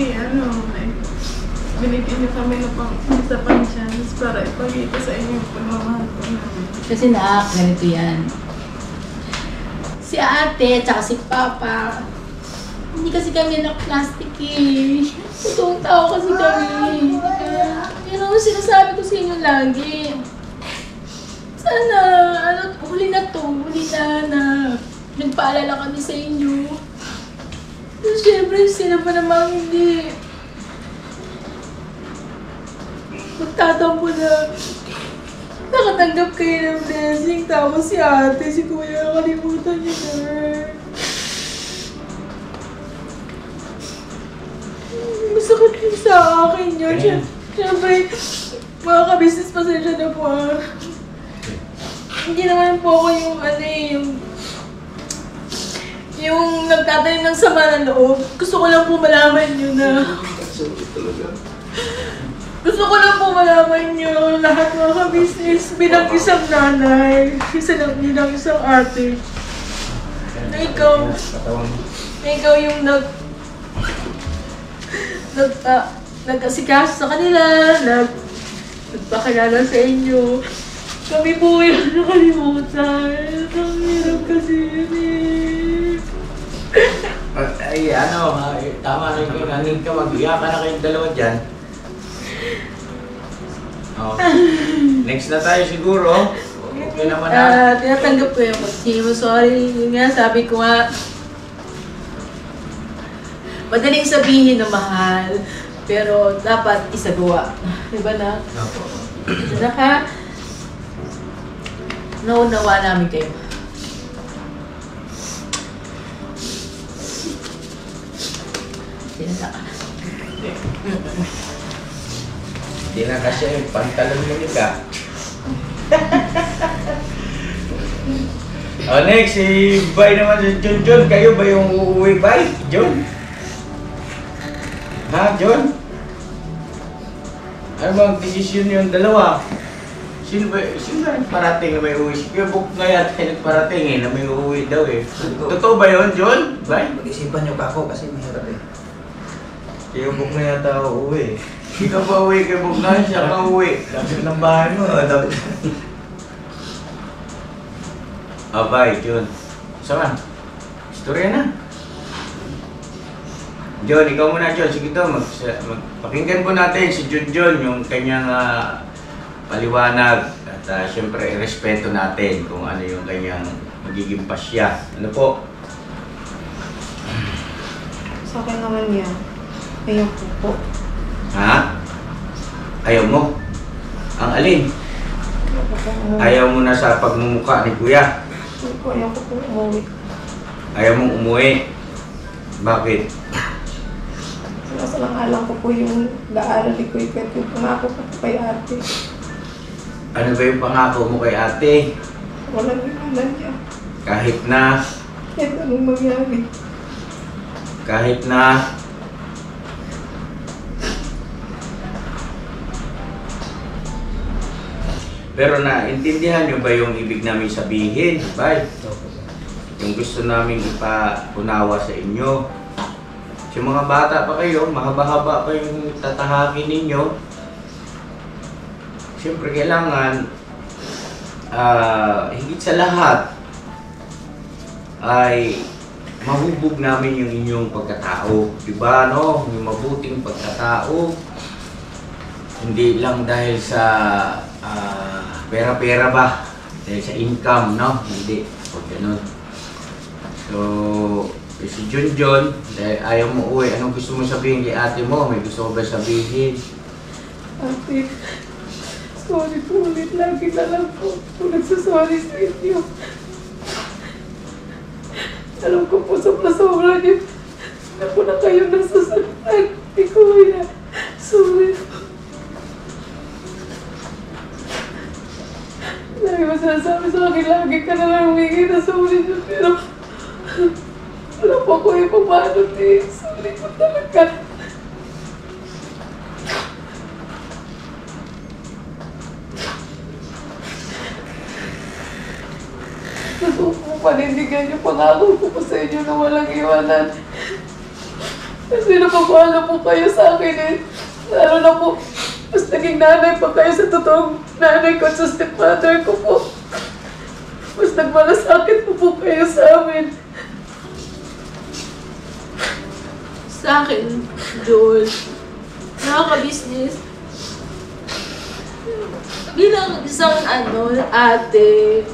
binigyan niyo kami ng isa pang chance para ipakita sa inyo yung pagmamahal ko namin. Kasi ganito yan. Si ate, tsaka si papa, hindi kasi kami plastic eh. Totoong tao kasi kami. Pero sinasabi ko sa inyo lagi, sana, huli na nagpaalala kami sa inyo. Siyempre, sila pa namang hindi magtatampo na nakatanggap kayo ng blessing. Tapos si ate, si kuya, kalimutan niyo na. Masakit din sa akin yun. Siyempre, mga kabisnes, pasensya na po ah. Hindi naman po ako yung nagtatanim ng sama ng loob. Gusto ko lang po malaman nyo na gusto ko lang po malaman nyo lahat mga ka-business bilang isang nanay, bilang isang ate, na ikaw yung nag-asikaso sa kanila, nagpakilala sa inyo. Kami po yung nakalimutan. Ang hirap kasi yun eh. Ay, tama rin kayo. Nanin ka, mag-iyak ka na kayong dalawa dyan. Oh. Next na tayo siguro. Okay naman na. Tinatanggap ko yung pag-team. Sorry, yun nga, sabi ko nga, madaling sabihin na mahal, pero dapat isagawa. Diba na? Diba ka? Naunawa namin kayo. Hindi na kasi yung pantalon mo ka. Next, si Bay naman si John. Kayo ba yung uuwi, Bay? John? Ha, John? Ano bang desisyon yung dalawa? Sino ba nagparating na may uwi? Si Kuya Buk nga yata nagparating na may uuwi daw eh. Totoo ba yun, John? Bay? Pag-isipan niyo pa ako kasi mahirap eh. Kuya Buk na yata uuwi. Hindi ka pa uwi kay Buk na, siya ka uwi. Lapit ng bahay mo. Bay, John. Saan? Istorya na. John, ikaw muna, John. Sige to, pakinggan po natin si John, yung kanyang paliwanag. At syempre, respeto natin kung ano yung kanyang magiging pasya. Ano po? Sa akin naman yan. Ayoko po. Ha? Ayaw mo? Ang alin? Ayoko po umuwi. Ayaw mo na sa pagmumukha ni Kuya? Ayoko po umuwi. Ayaw mong umuwi? Bakit? Sinasalang-alang ko po yung gaaral ko yung pangako ko po kay ate. Ano ba yung pangako mo kay ate? Walang iwanan niya. Kahit na, Kahit anong mangyari. kahit na, pero naintindihan nyo ba yung ibig namin sabihin? Bay? Yung gusto namin ipaunawa sa inyo. Yung mga bata pa kayo, mahaba-haba pa yung tatahakin ninyo. Siyempre kailangan, higit sa lahat, ay mahubog namin yung inyong pagkatao. Diba, no? Yung mabuting pagkatao. Hindi lang dahil sa pera-pera ba? Dahil sa income, no? Hindi. Huwag ganun. So, si John, dahil ayaw mo uwi, anong gusto mo sabihin kay ate mo? May gusto ko ba sabihin? Ate, sorry po ulit. Lagi na lang po nagsasorry sa inyo. Alam ko po sobra-sobra niyo. na po na kayo nasasaktan ni Kuya. Sorry. Lagi mo sinasabi sa akin, lagi ka na lang humingi na sorry niya, pero wala po ako ibang paano, eh. Sorry po talaga. Gusto ko panindigan yung pangako ko po sa inyo na walang iwanan. Kasi napapala po kayo sa akin eh. Lalo na po, mas naging nanay pa kayo sa totoong nanay ko at sa stepmother ko po. Mas nagmalasakit po kayo sa amin. Sa akin, Joel, nakaka-business. Bilang isang ate,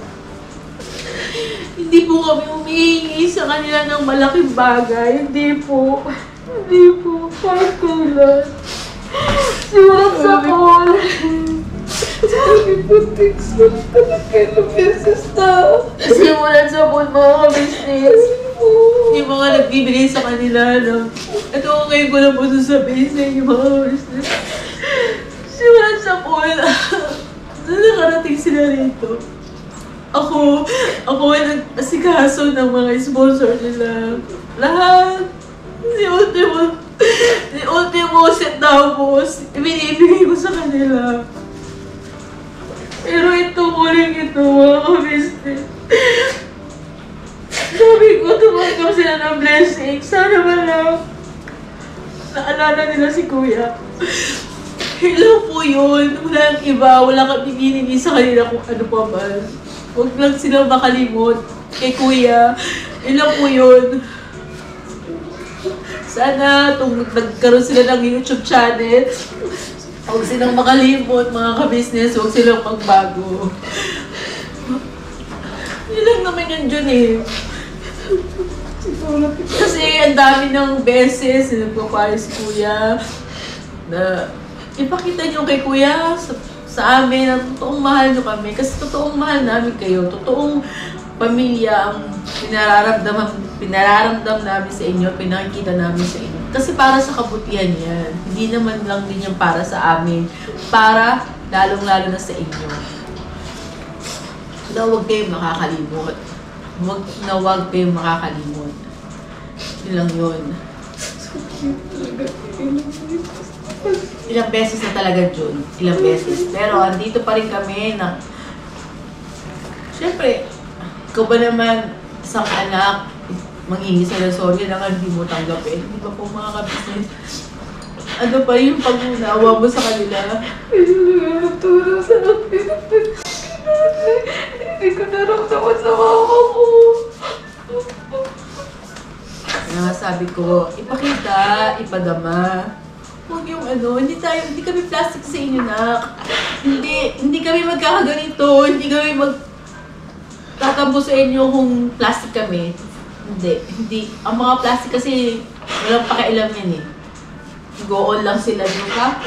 hindi po kami humihingi sa kanila ng malaking bagay. Hindi po. Kahit kailan. Simulat sa call. Sorry po, thanks po talaga ilang beses na. Simulat sa call, mga ka-business. Yung mga nagbibigay sa kanila ng ito ngayon ko lang po sasabihin sa inyo, mga ka-business. Simulat sa call. Nakarating sila rito. Ako ay nag-asikaso ng mga sponsor nila. Lahat. Si Ultimo centavos, binibigay ko sa kanila. Pero ito, muling ito, mga ka-business. Sabi ko, tumanggap sila ng blessing. Sana ba lang naalala nila si Kuya. Hello po yun. Walang iba. Wala kang bibinigay sa kanila kung ano pa ba. Huwag lang silang makalimot kay Kuya. Ilan po yun. Sana nagkaroon sila ng YouTube channel. Huwag silang makalimot, mga ka-business. Huwag silang magbago. Yun lang naman yun dyan eh. Kasi ang dami ng beses na nagpapayo si Kuya na ipakita niyo kay Kuya sa amin na totoong mahal nyo kami. Kasi totoong mahal namin kayo. Totoong pamilya ang pinararamdam namin sa inyo, pinakikita namin sa inyo. Kasi para sa kabutihan yan. Hindi naman lang din yan para sa amin. Para lalong-lalo na sa inyo. Na huwag kayong makakalimot. Huwag kayong makakalimot. Yun lang yun. Ilang beses na talaga, Jun. Ilang beses. Pero andito pa rin kami na... Siyempre, ikaw ba naman isang anak, manghingi sila sorry lang hindi mo tanggapin. Hindi ba po mga ka-business? Ano pa yung pag-unawa mo sa kanila? Hindi ko tulong sa akin. Hindi ko naramdaman sa mama ko. Kaya sabi ko, ipakita, ipadama. Huwag yung hindi kami plastic sa inyo, nak. Hindi kami magkakaganito, hindi kami tatambo sa inyo kung plastic kami. Hindi. Ang mga plastic kasi, walang pakialam yan eh. Go on lang sila, di ba?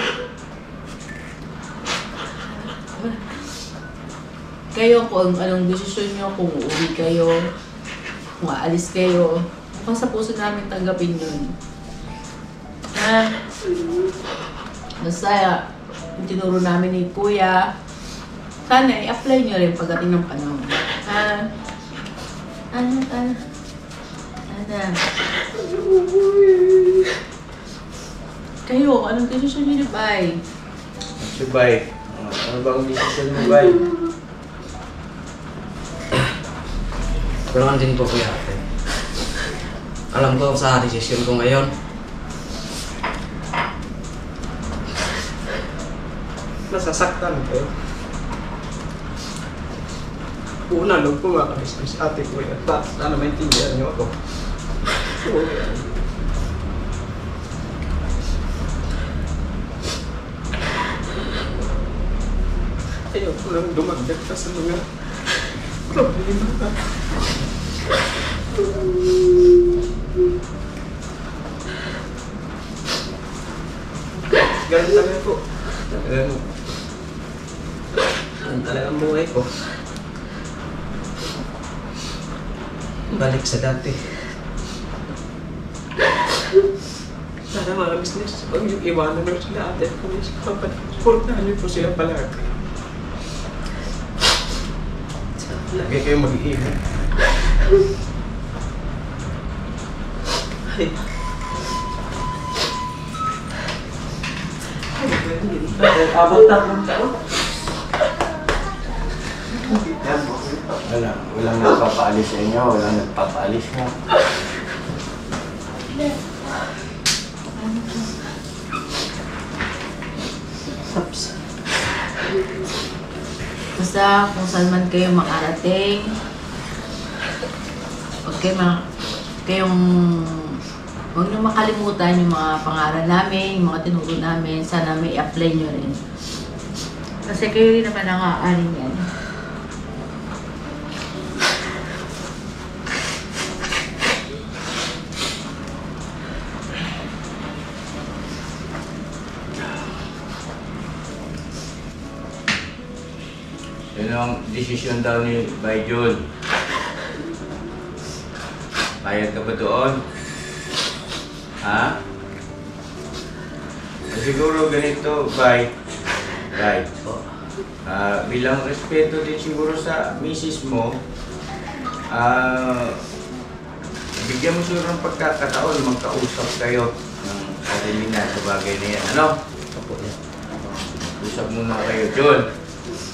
Kayo kung anong desisyon nyo, kung uuwi kayo, kung aalis kayo, kung sa puso namin tanggapin yun. Basta yung tinuro namin ni Kuya, sana i-apply nyo rin pagdating ng panahon. Kayo, anong desisyon nyo ni Bay? Si Bay, ano bang decision mo, Bay? Tulungan din po kuya ate. Alam ko sa desisyon ko ngayon. Nasasaktan ko. Una, loob ko makabisnes ate ko yan. Sana maintindihan niyo ako. Ayaw ko lang dumagdag ka sa mga problema. Ganun talaga po. Ganun talaga ang buhay ko. Balik sa dati. Sana mga business, pag yung iwanan mo sila ate, kung supportahan niyo po sila palagi. Lagi kayo mag-iingat. Ay. Abot-abot taon. Walang nagpapaalis sa inyo, walang nagpapaalis na. Basta kung saan man kayo makarating, huwag nyo makalimutan yung mga pangaral namin, yung mga tinuro namin, sana may apply nyo rin. Kasi kayo rin naman nakaaring yan. Yun ang desisyon daw ni Bayjul. Bayad ka ba doon? Ha? Siguro ganito, Bay. Bilang respeto din siguro sa misis mo, bigyan mo siguro ng pagkakataon, magkausap kayo ng Adelina sa bagay na yan. Ano? Usap muna kayo.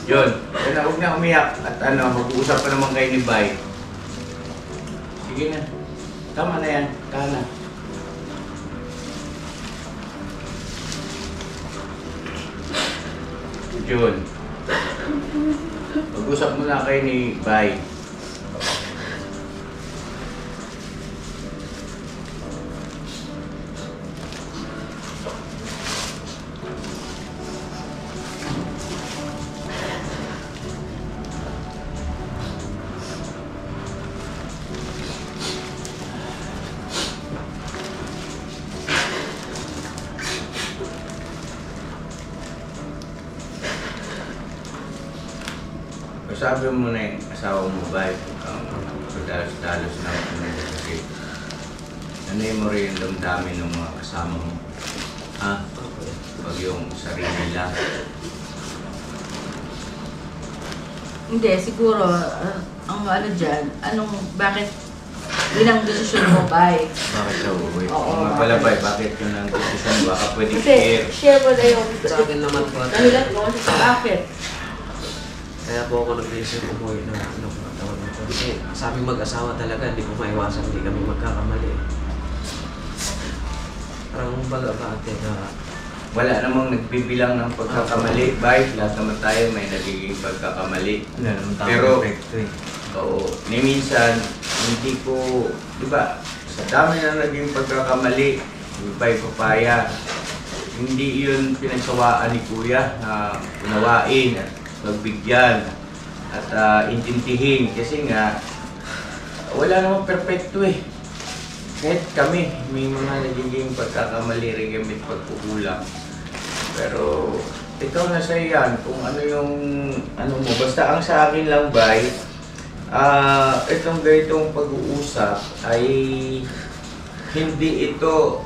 John, huwag na umiyak at mag-uusap pa naman kayo ni Bay. Sige na. Tama na yan. Tama na. John, mag-usap muna kayo ni Bay. Sabi mo na yung asawa mo ba, dalos-dalos na kasi ano yung mo rin yung damdamin ng mga kasama mo? Ha? Pag yung sarili lang. Hindi, siguro, ang ano dyan, bakit yun ang desisyon mo, Bay? Bakit daw, boy? Oo, Kung nga pala, Bay, bakit yun ang desisyon mo? Baka pwede Kasi, share mo na yung Sa akin naman po. dahilan mo kasi bakit. Kaya po ako nag-isip umuwi na tawag nito. Kasi sa aming mag-asawa talaga, hindi po maiwasan, hindi kami magkakamali. Parang baga ba ate na wala namang nagbibilang ng pagkakamali, Bay. Lahat naman tayo may nagiging pagkakamali. Pero, oo, ni minsan, hindi ko, di ba, sa dami na naging pagkakamali, Bay Papaya, hindi yun pinagsawaan ni Kuya na unawain at magbigyan at intindihin kasi nga wala namang perfecto eh. Kahit kami, may mga nagiging pagkakamali rin kami pagkukulang. Pero ikaw na sa yan kung ano yung ano mo. Basta ang sa akin lang, Bay, itong ganitong pag-uusap ay hindi ito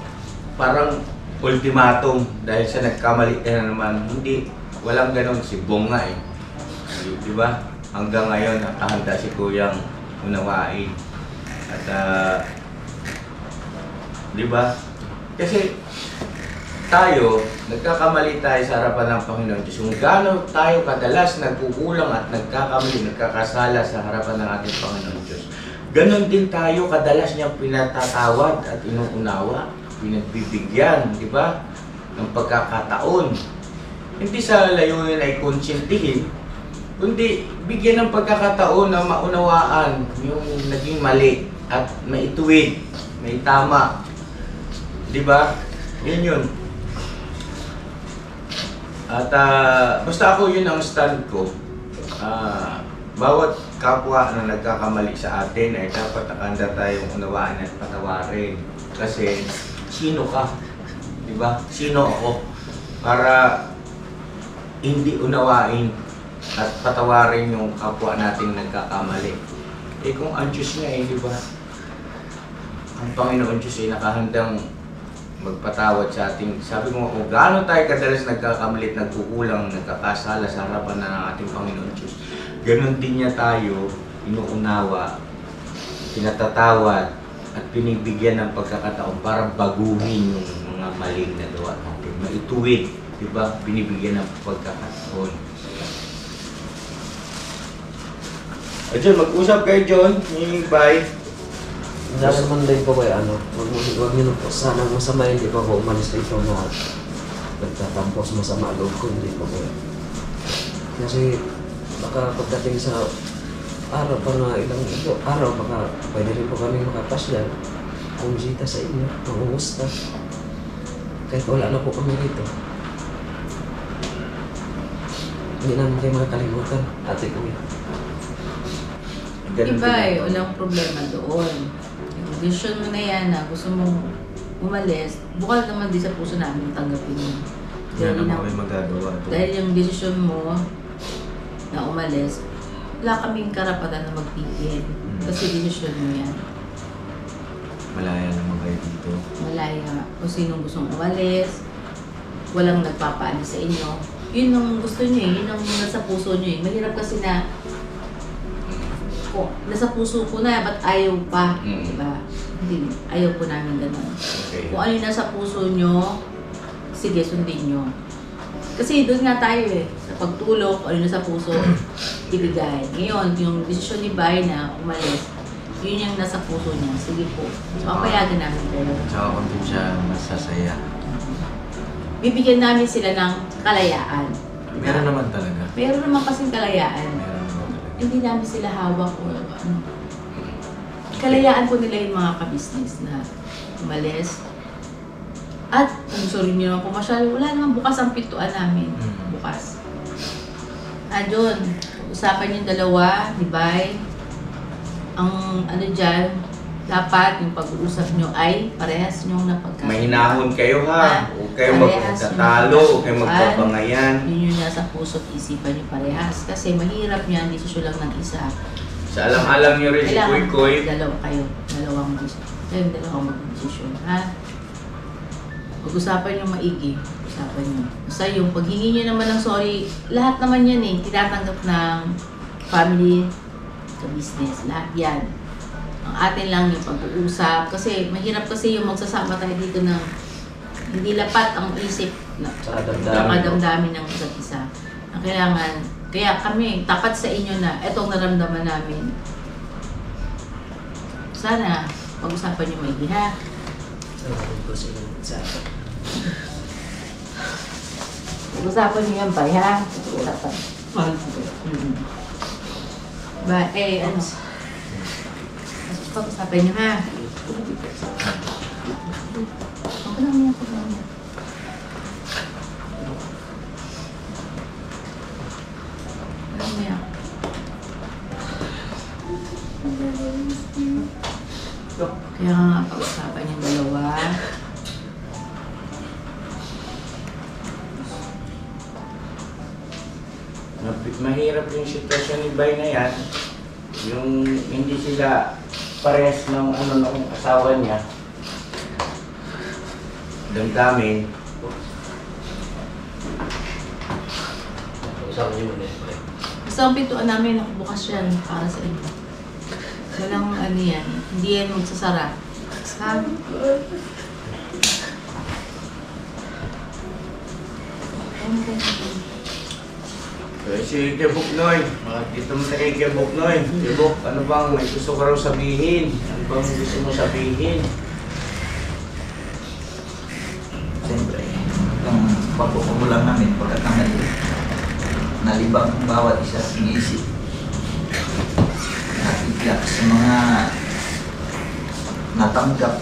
parang ultimatum dahil sa nagkamali ka na naman. Hindi, walang ganon si Bong nga eh. Di ba? Hanggang ngayon, nakahanda si Kuyang unawain. At, di ba? Kasi tayo, nagkakamali tayo sa harapan ng Panginoon Diyos. Kung gaano tayo kadalas nagkukulang at nagkakamali, nagkakasala sa harapan ng ating Panginoon Diyos, ganon din tayo kadalas niyang pinatatawad at inuunawa, pinagbibigyan, di ba? Ng pagkakataon. Hindi sa layunin ay konsintihin, kundi bigyan ng pagkakataon na maunawaan yung naging mali at maituwid, may tama. Di ba? Yun yun. At basta ako yun ang stand ko. Bawat kapwa na nagkakamali sa atin ay dapat nakanda tayong unawaan at patawarin. Kasi sino ka? Di ba? Sino ako? Para hindi unawain at patawarin yung kapwa nating nagkakamali. Eh kung ang Diyos nga eh, di ba? Ang Panginoon Diyos ay nakahandang magpatawad sa ating, sabi ko kung gaano tayo kadalas nagkakamalit, nagkukulang, nagkakasala sa harapan na ng ating Panginoon Diyos, ganon din niya tayo inuunawa, pinatatawad at binibigyan ng pagkakataon para baguhin yung mga maling na gawa natin, maituwid, diba? Binibigyan ng pagkakataon. John, mag-usap kayo, John. Bye. Dahil man din po kayo, huwag niyo po sana masama, hindi pa po umalis dito na nagtatampos masama loob ko, hindi po kayo. Kasi baka pagdating sa araw pa nga ilang araw, baka pwede rin po kami makapasyan, bumisita sa inyo, mangumusta. Kahit wala na po kami rito. Hindi namin kayo makakalimutan, ate ko. Iba eh, walang problema doon. Yung decision mo na yan na gusto mong umalis, bukal naman din sa puso namin tanggapin mo. Yan naman kami magagawa. Dahil yung decision mo na umalis, wala kaming karapatan na magpigil. Kasi decision mo yan. Malaya naman kayo dito. Malaya. Kung sinong gustong umalis, walang nagpapaalis sa inyo. Yun ang gusto nyo eh, yun ang nasa puso nyo eh. Mahirap kasi na nasa puso ko na, ba't ayaw pa? Diba? Hindi, ayaw po namin gano'n. Okay. Kung ano yung nasa puso nyo, sige, sundin nyo. Kasi doon nga tayo eh, sa pagtulog, ano yung nasa puso, ibigay. Ngayon, yung desisyon ni Bay na umalis, yun yung nasa puso niya. Sige po, papayagan namin kayo. Tsaka kung din siya masasaya. Bibigyan namin sila ng kalayaan. Meron naman talaga. Meron naman kasing kalayaan. Meron naman talaga. Hindi namin sila hawak o ano. Kalayaan po nila yung mga kabisnes na umalis. At kung sorry nyo naman pumasyal, wala naman bukas ang pintuan namin. Bukas. Doon, usapan yung dalawa, di ba? Ang ano dyan, dapat yung pag-uusap nyo ay parehas nyong napagkakaroon. Mahinahon kayo ha. Huwag kayo magtatalo, huwag kayo magpapangayan. Yun yung nasa puso't isipan nyo parehas. Kasi mahirap yan, desisyon lang ng isa. Sa alam-alam nyo rin si Kuy Kuy. Dalawa kayo, dalawang desisyon. Kayong dalawang mag-desisyon, ha? Pag-usapan nyo maigi. Usapan nyo. Basta yung paghingi nyo naman ng sorry, lahat naman yan eh, tinatanggap ng family, sa business, lahat yan. Ang atin lang yung pag-uusap. Kasi mahirap kasi yung magsasama tayo dito ng hindi lapat ang isip na damdamin ng isa't isa. Ang kailangan, kaya kami, tapat sa inyo na itong naramdaman namin. Sana, pag-usapan nyo maigi, ha? Salamat po sa inyo. Pag-usapan nyo yan, Bay, ha? Pag-usapan. Mahal po kayo. Ba, ano? Pag-usapan nyo, ha? Okay lang yan, okay lang yan. Ano yan? Kaya nga, pag-usapan yung dalawa. Mahirap yung sitwasyon ni Bay na yan. Yung hindi sila parehas ng ng asawa niya. Damdamin. Usapan niyo muna yan. Basta ang pintuan namin, nakabukas yan para sa inyo. Walang ano yan, hindi yan magsasara. Ha? Si Kebok Noy, dito mo tayo Kebok Noy. Kebok, ano bang may gusto ka raw sabihin? Ano bang gusto mo sabihin? Siyempre, ang pagkukulang namin, pagkakamali, nalibang ang bawat isa sa isip. Natigak sa mga natanggap,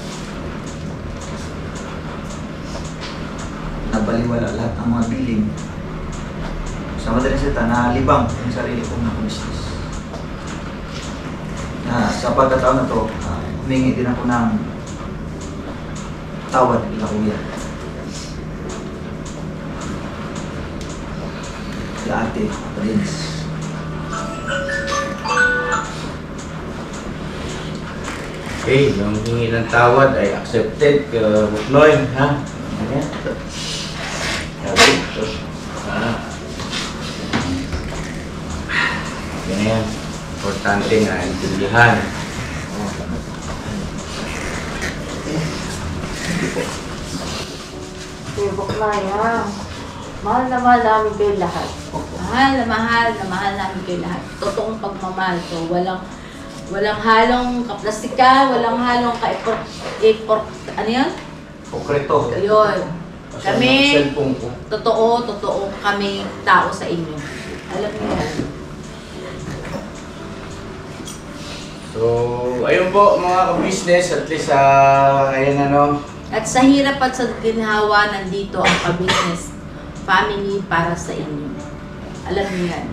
nabaliwala lahat ng mga biling. Sa madaling salita, nalibang yung sarili kong nakabusiness. Sa pagkataon na to, humingi din ako ng tawad kila kuya. Kila ate, Prince. Okay, yung hingi ng tawad ay accepted. Buknoy, ha? Ayan. Okay. Yan. Importante nga, intindihan. Kuya Buklay, ha? Mahal na mahal namin kayo lahat. Mahal namin kayo lahat. Totoong pagmamahal to. Walang halong kaplastika, walang halong ano yan? Konkreto. Yun. Kami, Cellphone ko. totoo kami tao sa inyo. Alam niyo yan. So, ayun po mga ka-business, at least ayan ano. At sa hirap at sa ginhawa, nandito ang ka-business family para sa inyo. Alam niyo yan.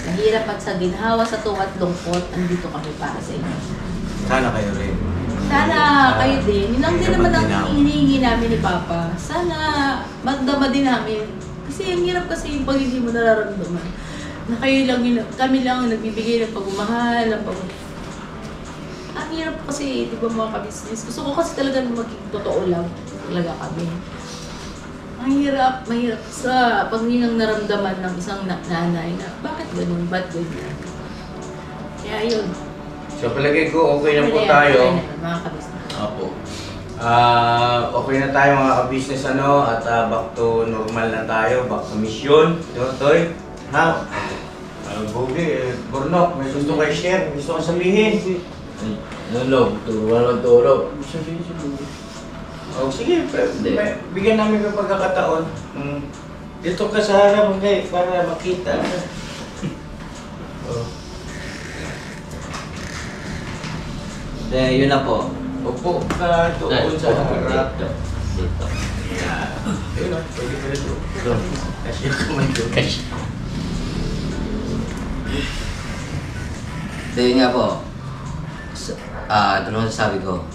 Sa hirap at sa ginhawa, sa tuwa at lungkot, nandito kami para sa inyo. Sana kayo rin. Sana kayo din. Yun lang din naman ang hinihingi namin ni Papa. Sana magdama din namin. Kasi ang hirap kasi yung pag hindi mo nararamdaman. Na kayo lang, kami lang ang nagbibigay ng pagmamahal, ng ang hirap kasi, di ba mga ka-business? Gusto ko kasi talaga maging totoo lang talaga kami. Ang hirap, mahirap sa pag nilang naramdaman ng isang nanay na bakit ganun, ba't ganyan? Kaya yun. So, palagay ko okay na po Okay tayo. na, mga ka-business. Opo. Okay na tayo mga ka-business at back to normal na tayo, back to mission. Toy, ha? Bogi, Bornok, may gusto kayo share, may gusto kang sabihin. Ano, turuan magturo. Oh, sige, bigyan namin ng pagkakataon. Dito ka sa harap, okay, para makita. Oh. Yun na po. Upo ka doon sa harap. Dito. Ayun na, pwede ka rin doon. Kasi kumay doon. Yun nga po. Ito naman sasabi ko.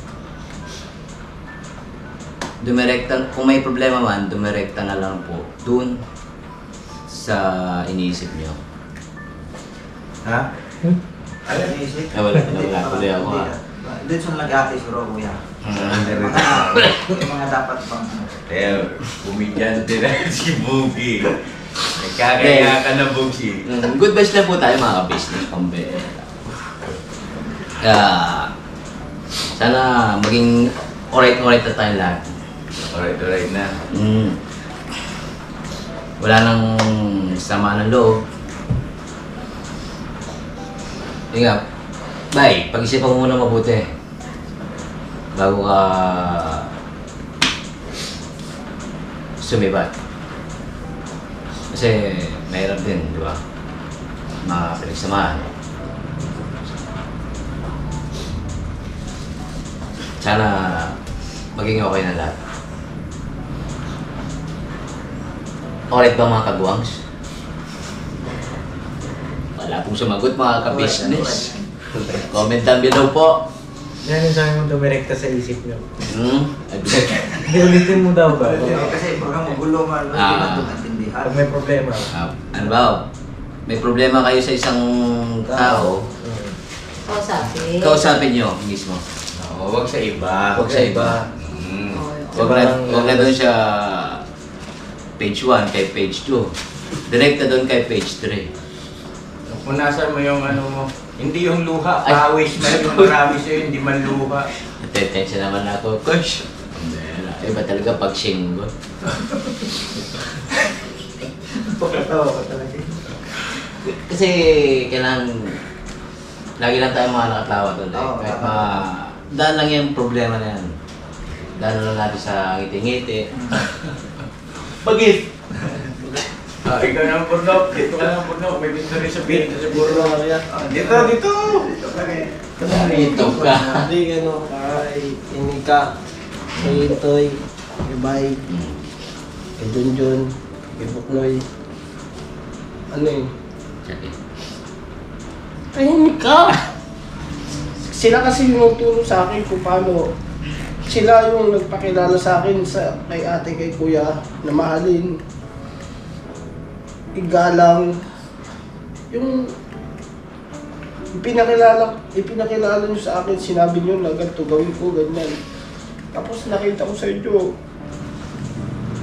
Dumirekta, kung may problema man, dumirekta na lang po dun sa iniisip nyo. Ha? Ano naisip? Wala tuloy ako ha. Doon sa nag-aakis bro, kuya. Yung mga dapat pang... Kaya, kumidyante na si Bugi. Nagkakaya ka na, Bugi. Good vibes lang po tayo mga business pambera. Sana maging alright na tayo lahat. Alright na. Wala nang sama ng loob. Yun nga, bye, pag-isipan mo muna mabuti bago ka sumibat. Kasi mahirap din, di ba? Mga pinagsamahan. Sana maging okay na lahat. Alright ba mga kagwangs? Wala pong sumagot mga ka-business. Comment down below po. Yan yung sabi mo dumirekta sa isip nyo. Ulitin mo daw ba? Kasi pag magulo man, hindi na ito natindihan. Pag may problema. Ano ba? May problema kayo sa isang tao, kausapin nyo mismo. Oo, wag sa iba. Huwag sa iba. Huwag na doon siya page 1 kay page 2. Direkta doon kay page 3. Punasan mo yung ano mo. Hindi yung luha, pawis man yung marami sa'yo, hindi man luha. Natetensya naman ako, coach. Iba talaga pag singgo. Pagkatawa ka talaga. Kasi kailangan lagi lang tayo mga nakatawa doon. Oo, Kahit daan lang yung problema na yan. Daan lang natin sa ngiti-ngiti. Bagit! Ikaw na ang Bornok. Dito ka na ang Bornok. May gusto rin sabihin sa Bornok. Dito! Dito kami. Dito ka. Hindi gano'n kay Inika, kay Intoy, kay Bay, kay Junjun, kay Buknoy. Ano yun? Tahimik ka! Sila kasi yung nagturo sa akin kung paano. Sila yung nagpakilala sa akin kay ate, kay kuya, na mahalin, igalang, yung ipinakilala nyo sa akin, sinabi nyo na ganito gawin ko, ganyan. Tapos nakita ko sa inyo,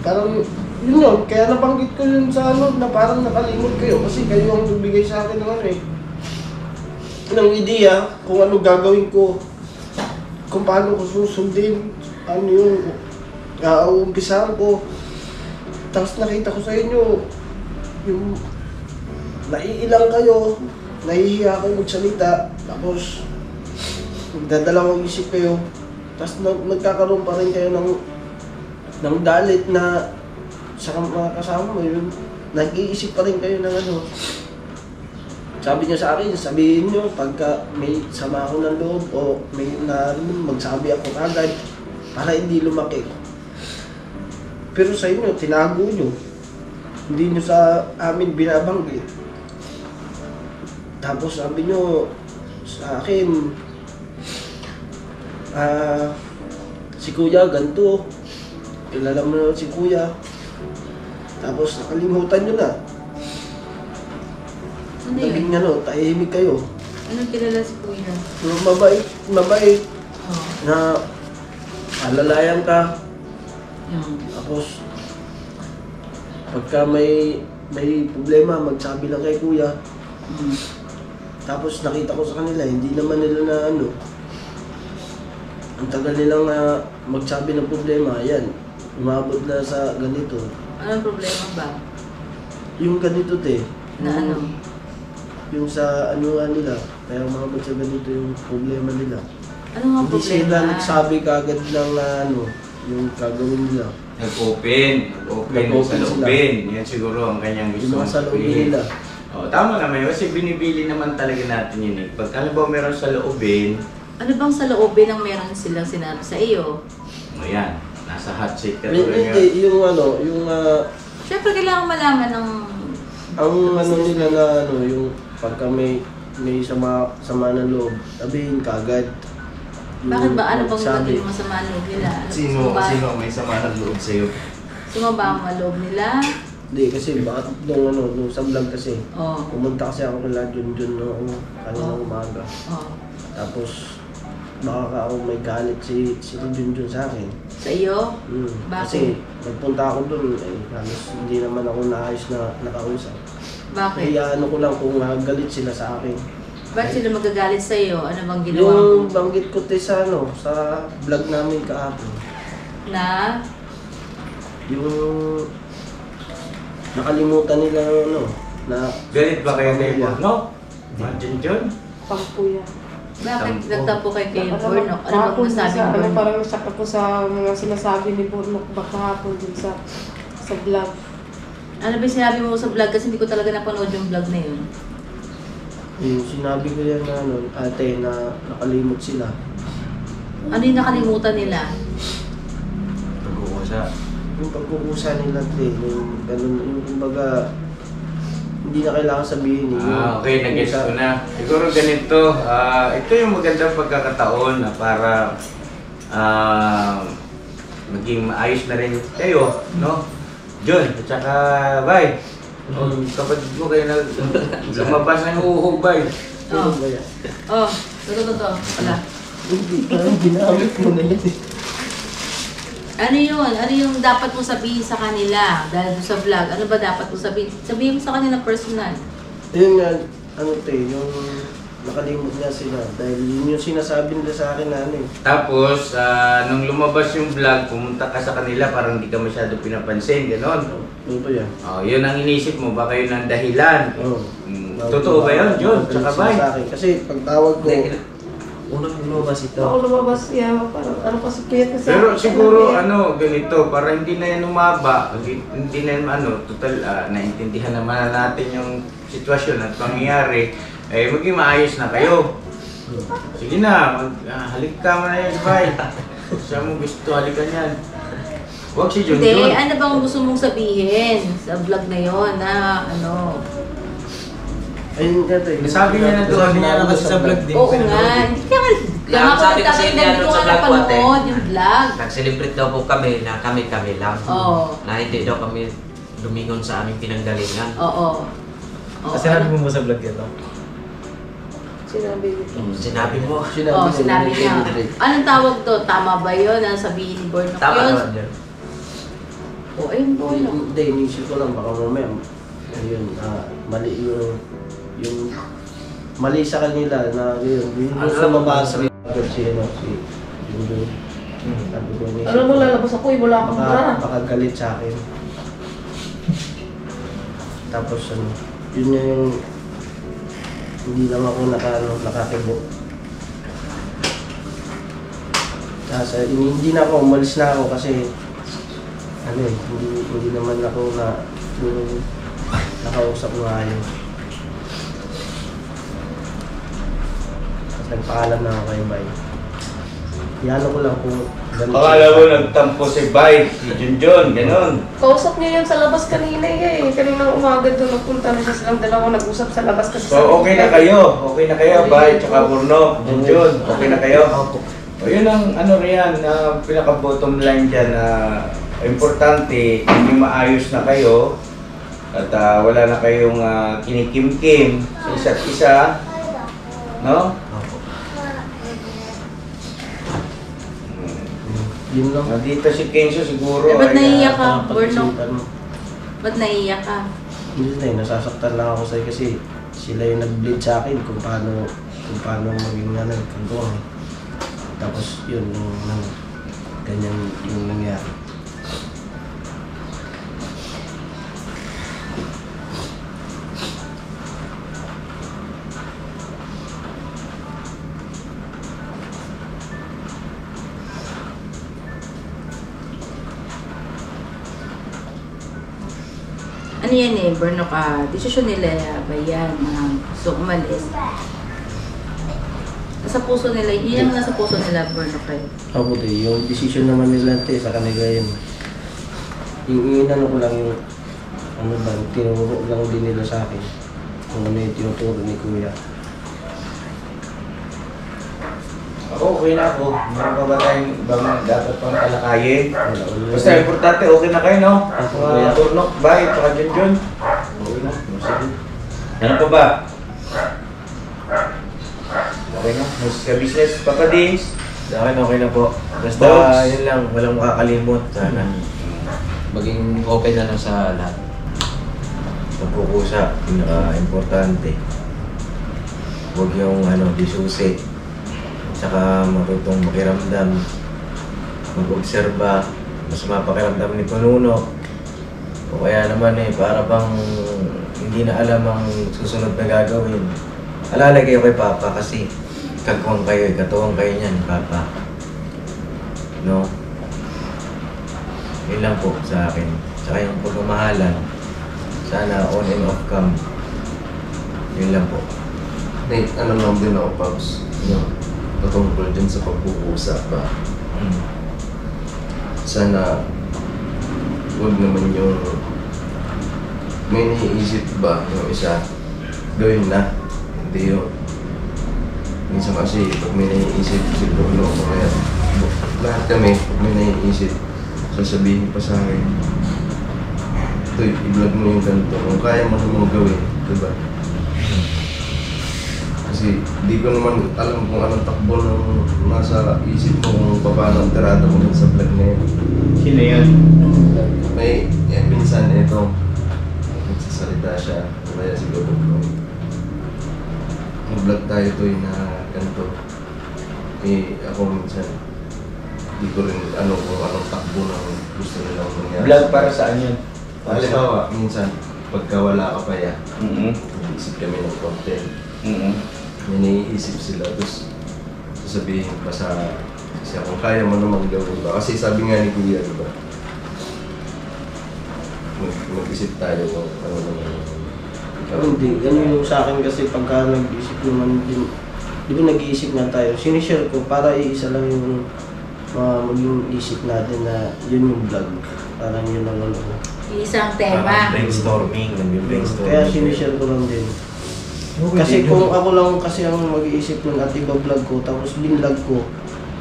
parang yun yun, kaya nabanggit ko yun sa ano, na parang nakalimot kayo kasi kayo ang nagbigay sa akin ng ano eh, ng ideya kung ano gagawin ko, kung paano ko susundin, ano yung uumpisahan ko. Tapos nakita ko sa inyo, yung naiilang kayo, nahihiya kayo magsalita, tapos nagdadalawang isip kayo, tapos nagkakaroon pa rin kayo ng galit na sa mga kasama mo, yun, nag-iisip pa rin kayo ng ano. Sabi niya sa akin, sabihin niyo pagka may sama ako ng loob o may magsabi ako agad para hindi lumaki. Pero sa inyo, tinago niyo. Hindi niyo sa amin binabanggit. Tapos sabi niyo sa akin, si Kuya ganito, kilala mo na si Kuya. Tapos nakalimutan niyo na. Ano Naging yun? tahimik kayo. Anong kilala si Kuya? Mabait Oh. na alalayan ka. Yung. Tapos pagka may problema, magsabi lang kay Kuya. Tapos nakita ko sa kanila, hindi naman nila na ano. Ang tagal nilang magsabi ng problema, ayan, umabot na sa ganito. Anong problema ba? Yung ganito Na ano? yung sa ano nga nila, kaya umabot sa ganito yung problema nila. Ano nga Hindi problema? sila nagsabi kagad ng ano, yung gagawin nila. Nag-open sa sila. loobin. Yan siguro ang kanyang gusto Yung mga sa loobin nila. Tama naman yun, kasi binibili naman talaga natin yun eh. Pag halimbawa meron sa loobin, Ano bang sa loobin ang meron silang sinabi sa iyo? ayan, nasa hot seat ka Hindi, yung ano, yung Siyempre kailangan malaman ng... ang ano nila na ano, yung pagka may sama ng loob, sabihin kagad. Bakit ba? Ano bang sabi? naging masama ang loob nila? Sino ang may sama ng loob sa'yo? Sino ba ang maloob nila? Hindi, kasi bakit nung sa vlog kasi, Oo. pumunta kasi ako kila Junjun noong kaninang umaga. Oo. Tapos, baka ka ako may galit si Junjun sa akin. Sa iyo? Bakit? Kasi nagpunta ako doon, halos hindi naman ako naayos na nakausap. Bakit? Kaya ano ko lang kung galit sila sa akin. Bakit sila magagalit sa iyo? Ano bang ginawa mo? Yung banggit ko sa vlog namin kahapon. Na? Yung nakalimutan nila na galit ba kayo kay Borno? Junjun? Pangkuya. Bakit nagtampo kay Bornok? Ano bang masabi mo? Ano, parang nasyak ako sa mga sinasabi ni Bornok baka hapon dun sa vlog. Ano ba yung sinabi mo sa vlog? Kasi hindi ko talaga napanood yung vlog na yun. yung sinabi ko yan na ate na nakalimot sila. Ano yung nakalimutan nila? Pag-uusap. Yung pagkukusa nila yung ganun, yung kumbaga hindi na kailangan sabihin Okay, nag-guess ko na. Siguro ganito, ito yung magandang pagkakataon na para maging maayos na rin kayo, no? Jun, at saka Bay. Kapatid mo kayo lumabas ng uhog, Bay. Oh. Oh, totoo. Wala. Hindi, parang ginamit mo na yan. Ano yun? Ano yung dapat mo sabihin sa kanila dahil sa vlog? Ano ba dapat mo sabihin? Sabihin mo sa kanila personal. Yun nga, yung nakalimot nga sila. Dahil yun yung sinasabi nila sa akin na Tapos, nung lumabas yung vlog, pumunta ka sa kanila, parang hindi ka masyado pinapansin, gano'n. Ito yan. Yun ang inisip mo, baka yun ang dahilan. Oo. Totoo ba yun, Jun? Tsaka Bay? Kasi pagtawag ko, Unang lumabas ito. Ako lumabas niya, parang ano kasi kaya kasi... Pero siguro ganito, para hindi na yan umaba, hindi na yan total, naintindihan naman natin yung sitwasyon at pangyayari, maging maayos na kayo. Sige na, halik ka mo na yan, Bay. Siya mo gusto halikan yan. Huwag si Junjun. Hindi, ano bang gusto mong sabihin sa vlog na yon na ano? ayun nga Nasabi niya na doon. Sabi niya na kasi sa vlog din. Oo nga, hindi ka Kaya sabi kasi niya hindi doon ko sa nga vlog ko, ate. napanood yung vlog. Nag-celebrate daw po kami na kami lang. Oo. Na hindi daw kami lumingon sa aming pinanggalingan. Oo. Kasi sinabi mo sa vlog yan, no? Sinabi niyo po. Sinabi mo. Oo, sinabi niya. Anong tawag to? Tama ba yun? Ang sabihin ni Bornok Tama yun? naman yun. O, ayun Bornok. Hindi, inisip ko lang baka mamaya. Ayun, mali yung mali sa kanila na yun. Yung sumabasa rin agad si Junjun. Sabi ko niya. Alam mo, lalabas ako eh, wala akong bra. Baka galit sa akin. Tapos yun yung hindi lang ako nakakibo. Kasi hindi na ako, umalis na ako kasi hindi naman ako nakausap ng ayos. Tapos nagpaalam na ako kay Bay. Iano ko lang kung ganun. Akala mo nagtampo si Bay, si Junjun, gano'n. Kausap niya yan sa labas kanina eh. Kaninang umaga doon nagpunta na siya silang dalawa nag-usap sa labas kasi So, okay na kayo, Bay, tsaka Bornok, Junjun, okay na kayo? O yun ang riyan, na pinaka-bottom line dyan na importante, hindi maayos na kayo at wala na kayong kinikim-kim sa isa't isa, no? Yun lang. Nandito si Kenzo siguro. Ba't naiiyak ka, Bornok? Bornok? Ba't naiiyak ka? Hindi nasasaktan lang ako sa'yo kasi sila yung nag-bleed sa akin kung paano maging kagawang. Tapos yun, ganyan yung nangyari. Ano yan eh, Bornok, desisyon nila ba yan na gusto umalis? Nasa puso nila, yun ang nasa puso nila, Bornok kayo. Buti, yung decision naman nila sa kanila yun. Yung inano ko lang yung, tinuro lang din nila sa akin. Kung ano yung tinuturo ni Kuya. Ako, okay na ako. Meron pa ba tayong ibang dapat pang talakayin? Basta importante, okay na kayo, no? Bornok, Bay, tsaka Junjun. Okay na. Ano pa ba? Okay na. Mas ka-business, Papa Dings. Sa akin okay na po. Basta Dogs. yun lang, walang makakalimot. Sana. Maging okay na lang sa lahat. Pagkukusa, pinaka-importante. Huwag yung disusi. Tsaka matutong makiramdam. Mag-obserba. Mas mapakiramdam ni Panuno. O kaya naman para bang hindi na alam ang susunod na gagawin. Alalay kayo kay Papa kasi kagawang kayo, katuwang kayo niyan, Papa. No? Yun lang po sa akin. Tsaka yung pagmamahalan. Sana on and off cam. Yun lang po. Nate, ano lang din ako, Pops? Patungkol din sa pagkukusap ba? Sana huwag naman yung may naiisip ba yung isa gawin na, hindi yun. Minsan kasi pag may naiisip siguro kaya lahat kami pag may naiisip sasabihin pa sa akin ito i-vlog mo yung ganito kung kaya mo naman gawin, diba? Kasi di ko naman alam kung anong takbo ng nasa isip mo kung paano ang tirada mo sa vlog na yun. Sino yun? May minsan ito, nagsasalita siya, kaya siguro mag-vlog tayo to na ganito. Ako minsan, di ko rin kung anong takbo ng gusto nilang mangyari. Vlog para saan yun? Halimbawa, minsan, pagka wala ka pa yan, isip kami ng content. May naiisip sila, tapos sasabihin pa sa siya kung kaya mo naman gawin ba. Kasi sabi nga ni Kuya, diba? Mag-isip tayo kung ano naman. Hindi, ganun yung sa akin kasi pagka nag-isip naman din, di ba nag-iisip nga tayo, sinishare ko para iisa lang yung maging isip natin na yun yung vlog. Parang yun ang Isang tema. Brainstorming, nag-brainstorming. Kaya sinishare ko lang din. Kasi kung ako lang kasi ang mag-iisip nun at iba-vlog ko, tapos bin-vlog ko,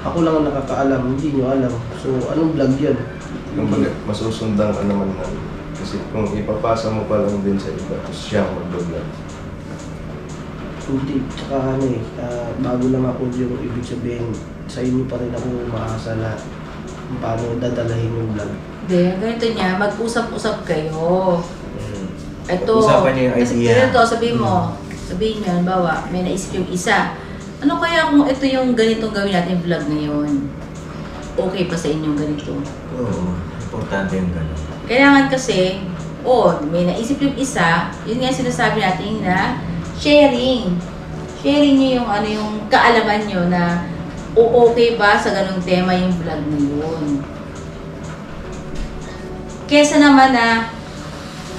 ako lang ang nakakaalam, hindi nyo alam. So, anong vlog yan? Kumbaga, masusundan ka naman na. Kasi kung ipapasa mo pa lang din sa iba, tapos siya mag-vlog. Hindi, tsaka bago lang ako yung ibig sabihin, sa inyo pa rin ako umaasa na kung paano dadalahin yung vlog. Hindi, ganito niya, mag-usap-usap kayo. Ito, Usapan niyo yung kasi idea. ganito, sabihin niyo, halimbawa, may naisip yung isa. Ano kaya kung ito yung ganitong gawin natin vlog ngayon? Okay pa sa inyong ganito? Oo, importante yung gano'n. Kailangan kasi, may naisip yung isa, yun nga sinasabi natin na sharing. Sharing niyo yung yung kaalaman niyo na okay ba sa ganung tema yung vlog na yun. Kesa naman na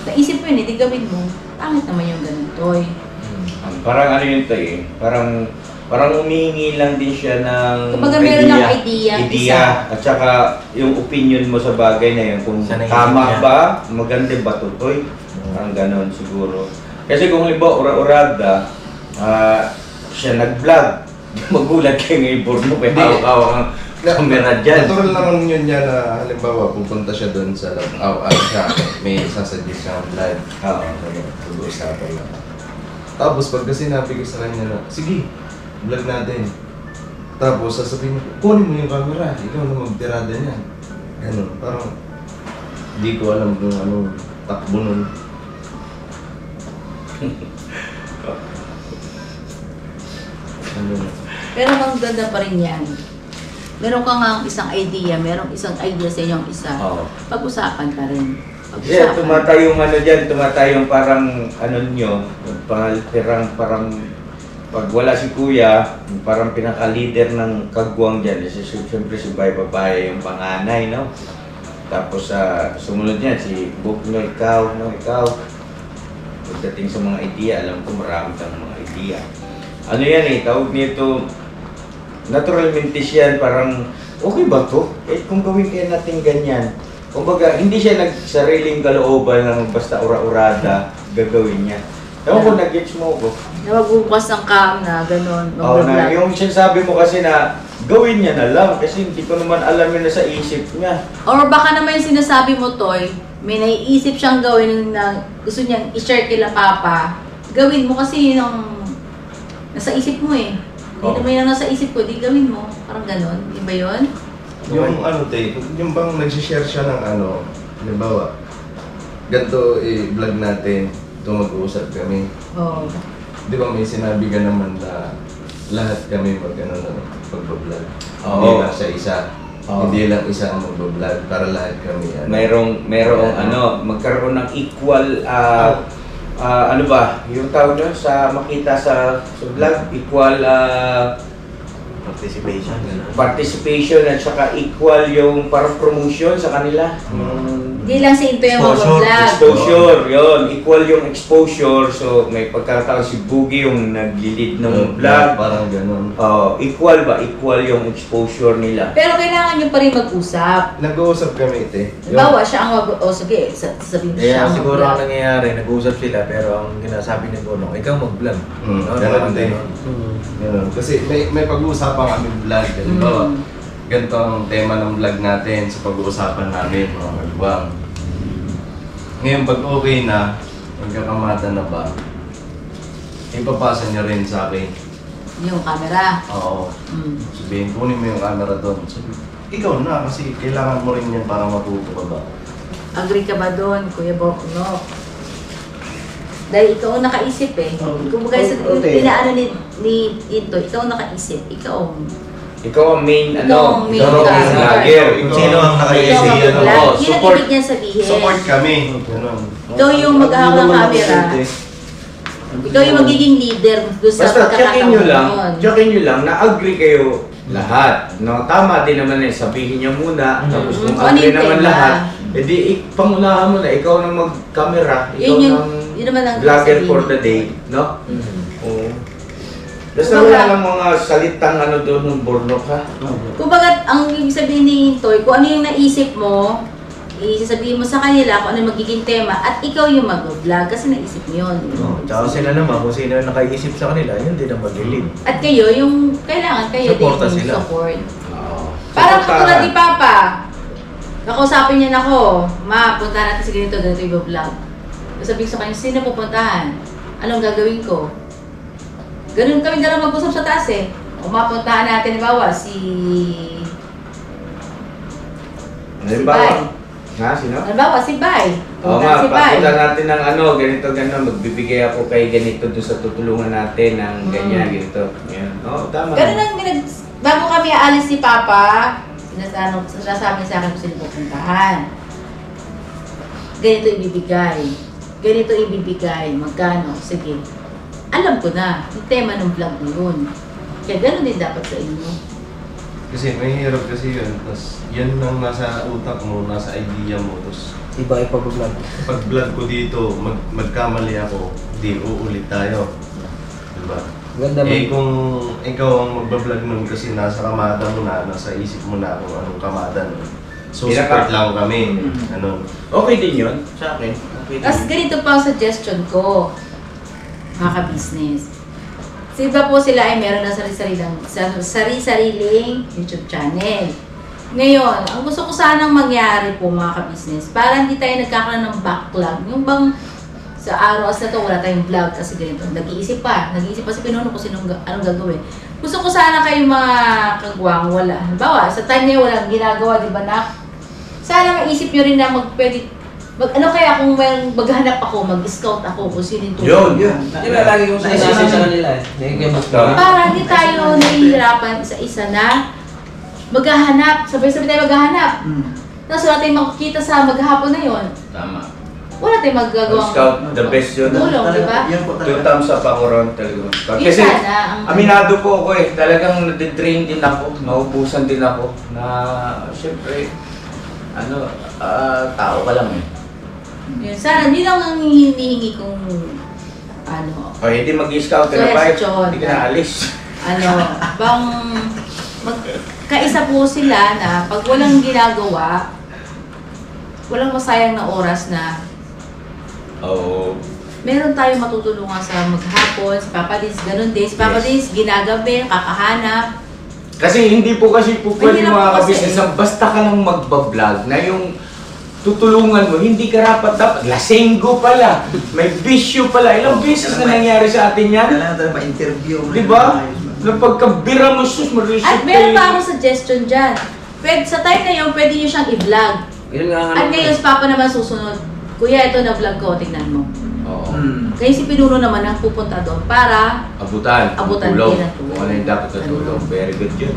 naisip mo yun, hindi gawin mo, pangit naman yung ganito eh. Parang ano yun tayo eh, parang humihingi lang din siya ng Kumbaga meron ng idea, isa. At saka yung opinion mo sa bagay na yun, kung Sa naisip tama niya. ba, maganda ba ito, Toy? Parang ganon siguro. Kasi kung halimbawa ura-urada, siya nag-vlog, magulat kayo ngayon, Borno, may hawak-hawak ang camera dyan. Natural naman yun niya na halimbawa pupunta siya doon sa may sasuggest siyang vlog. Oo. Pag-uusapan lang. Tapos pagka sinabi ko sa kanya na, sige, vlog natin. Tapos sasabihin ko, kunin mo yung camera, ikaw na magtirada niyan. Ganun, parang hindi ko alam kung anong takbo nun. Pero maganda pa rin yan. Meron ka nga isang idea, merong isang idea sa inyong isa. Oo. Pag-usapan pa rin. Yeah, tumatayong ano dyan, tumatayong parang ano nyo, parang pag wala si Kuya, parang pinaka-leader ng kagwang dyan. Siyempre si Babae yung panganay, no? Tapos sumunod niyan, si Book, no, ikaw. Pagdating sa mga idea, alam ko marami kang mga idea. Ano yan eh, tawag nito, natural mintis yan, parang okay ba to? Kung gawin kaya natin ganyan. Kumbaga, hindi siya nagsariling kalooban ng basta ura-urada gagawin niya. Ewan ko, nag-gets mo ko. Na magbubukas ng cam na gano'n. Oo, na yung sinasabi mo kasi na gawin niya na lang kasi hindi ko naman alam yun na sa isip niya. Or baka naman yung sinasabi mo, Toy, may naiisip siyang gawin na gusto niyang i-share kila Papa. Gawin mo kasi yun ang nasa isip mo eh. Hindi naman yung nasa isip ko, di gawin mo. Parang gano'n. Di ba yun? Yung yung bang nagsishare siya ng halimbawa, ganito i-vlog natin, ito mag-uusap kami. Oo. Di ba may sinabi ka naman na lahat kami pag-vlog. Oo. Hindi lang sa isa. Oo. Hindi lang isa ang mag-vlog para lahat kami. Merong magkaroon ng equal, ano ba, yung tawag nyo sa makita sa vlog, equal participation at saka equal yung parang promotion sa kanila. Hindi lang si Into yung mag-vlog. Exposure, yun. Equal yung exposure. So, may pagkakataon si Boogie yung nag-lead ng vlog. Parang ganun. Equal ba? Equal yung exposure nila. Pero kailangan nyo pa rin mag-usap. Nag-uusap kami, Bawa siya ang sige, sabihin siya ang Siguro ang mag-vlog. nangyayari, nag-uusap sila pero ang ginasabi ni Bono, ikaw mag-vlog. Ganun din. Ganun. Kasi may pag-uusapan kami vlog. Halimbawa, ganito ang tema ng vlog natin sa pag-uusapan namin, mga magwang. Ngayon, pag okay na, magkakamata na ba, ipapasa niya rin sa akin. Yung camera. Oo. Sabihin, kunin mo yung camera doon. Sabi, ikaw na, kasi kailangan mo rin yan para matuto ka ba. Agree ka ba doon, Kuya Bokno? Dahil ikaw ang nakaisip eh. Kung bagay sa pinaano ni Into, ikaw ang nakaisip. Ikaw ang main, Ikaw ang main vlogger. Sino ang nakaisip? Yun ang Support. ibig niya sabihin. Support kami. Ganun. Ikaw yung maghahawak ng camera. Ikaw yung magiging leader doon sa Basta checkin nyo pagkakataon. lang na agree kayo lahat. No, tama din naman eh, sabihin niya muna. Tapos kung agree naman lahat, edi pangunahan mo na, ikaw na mag-camera, ikaw yun naman ang vlogger sabihin. for the day, no? Oo. Basta Kumbaga, wala lang mga salitang ano doon ng Borno ka. Kumbaga, ang ibig sabihin ni Toy, kung ano yung naisip mo, isasabihin mo sa kanila kung ano yung magiging tema at ikaw yung mag-vlog kasi naisip mo yun. Tsaka sila naman, kung sino yung nakaisip sa kanila, yun din ang mag-lead. At kayo, yung kailangan kayo Supporta din yung sila. support. Parang katulad ni Papa, nakausapin niya na ako, Ma, punta natin sa ganito yung vlog. Sabihin sa kanya, sino pupuntahan? Anong gagawin ko? Ganun kami dalawa mag-usap sa taas eh. Kung mapuntahan natin, halimbawa, si Bay. Ha? Sino? Halimbawa, si Bay. Oo Punta nga, si Bay. papunta natin ng ganito, magbibigay ako kay ganito doon sa tutulungan natin ng ganyan, ganito. Yan. Oo, tama. Ganun ang bago kami aalis si Papa, sinasabi sa akin kung sino pupuntahan. Ganito ibibigay. Ganito ibibigay. Magkano? Sige. Alam ko na. Yung tema ng vlog na yun. Kaya ganun din dapat sa inyo. Kasi may hirap kasi yun. Tapos yan ang nasa utak mo, nasa idea mo. Tapos Iba ipag-vlog. pag vlog ko dito, magkamali ako, di uulit tayo. Diba? Ganda mo. Kung ikaw ang magbablog nun kasi nasa kamada mo na, nasa isip mo na kung anong kamada nun. So, support lang kami. Ano? Okay din yun sa akin. Okay din. Tapos ganito pa ang suggestion ko, mga ka-business. So, iba po sila ay meron na sari-sariling YouTube channel. Ngayon, ang gusto ko sanang mangyari po mga ka-business, para hindi tayo nagkakaroon ng backlog. Yung bang sa araw na to, wala tayong vlog kasi ganito. Nag-iisip pa si Pinuno kung anong gagawin. Gusto ko sana kayo mga kagwang wala. Halimbawa, sa time niya walang ginagawa, di ba na? Sana maisip nyo rin na ano kaya kung maghanap ako, mag-scout ako kung sino yung Yun. Di ba lagi yung sinasabi sa kanila eh. para hindi tayo nahihirapan sa isa na maghahanap. Sabay-sabay tayo maghahanap. Tapos wala tayong makikita sa maghapon na yon. Tama. Wala tayong magagawa. Scout, the best yun. Tulong, di ba? Two thumbs up ako ron talaga. Yun Kasi sana ang- aminado po ako eh. Talagang nadidrain din ako. Naubusan din ako. Na syempre, tao ka lang eh. Yun, sana, hindi lang ang hinihingi kong O hindi mag-scout ka na ba? Question. Hindi ka na alis. bang kaisa po sila na pag walang ginagawa, walang masayang na oras na Oo. meron tayong matutulungan sa maghapon, si Papa Dins, ganun din. Si Papa Dins, ginagabi, kakahanap. Kasi hindi po kasi po pwede Mahirap mga po kasi. ka-business basta ka lang magbablog na yung tutulungan mo, hindi ka dapat lasenggo pala, may bisyo pala. Ilang beses na nangyari sa atin yan. Kailangan tayo ma-interview. Di ba? Na pagkabira mo, sus, At meron pa akong suggestion dyan. Sa time na yun, pwede nyo siyang i-vlog. Yun nga At ngayon, si Papa naman susunod. Kuya, ito na vlog ko, tingnan mo. Oo. Kaya si Pinuno naman ang pupunta doon para Abutan din ang tulong. Kung ano yung dapat na tulong. Very good yun.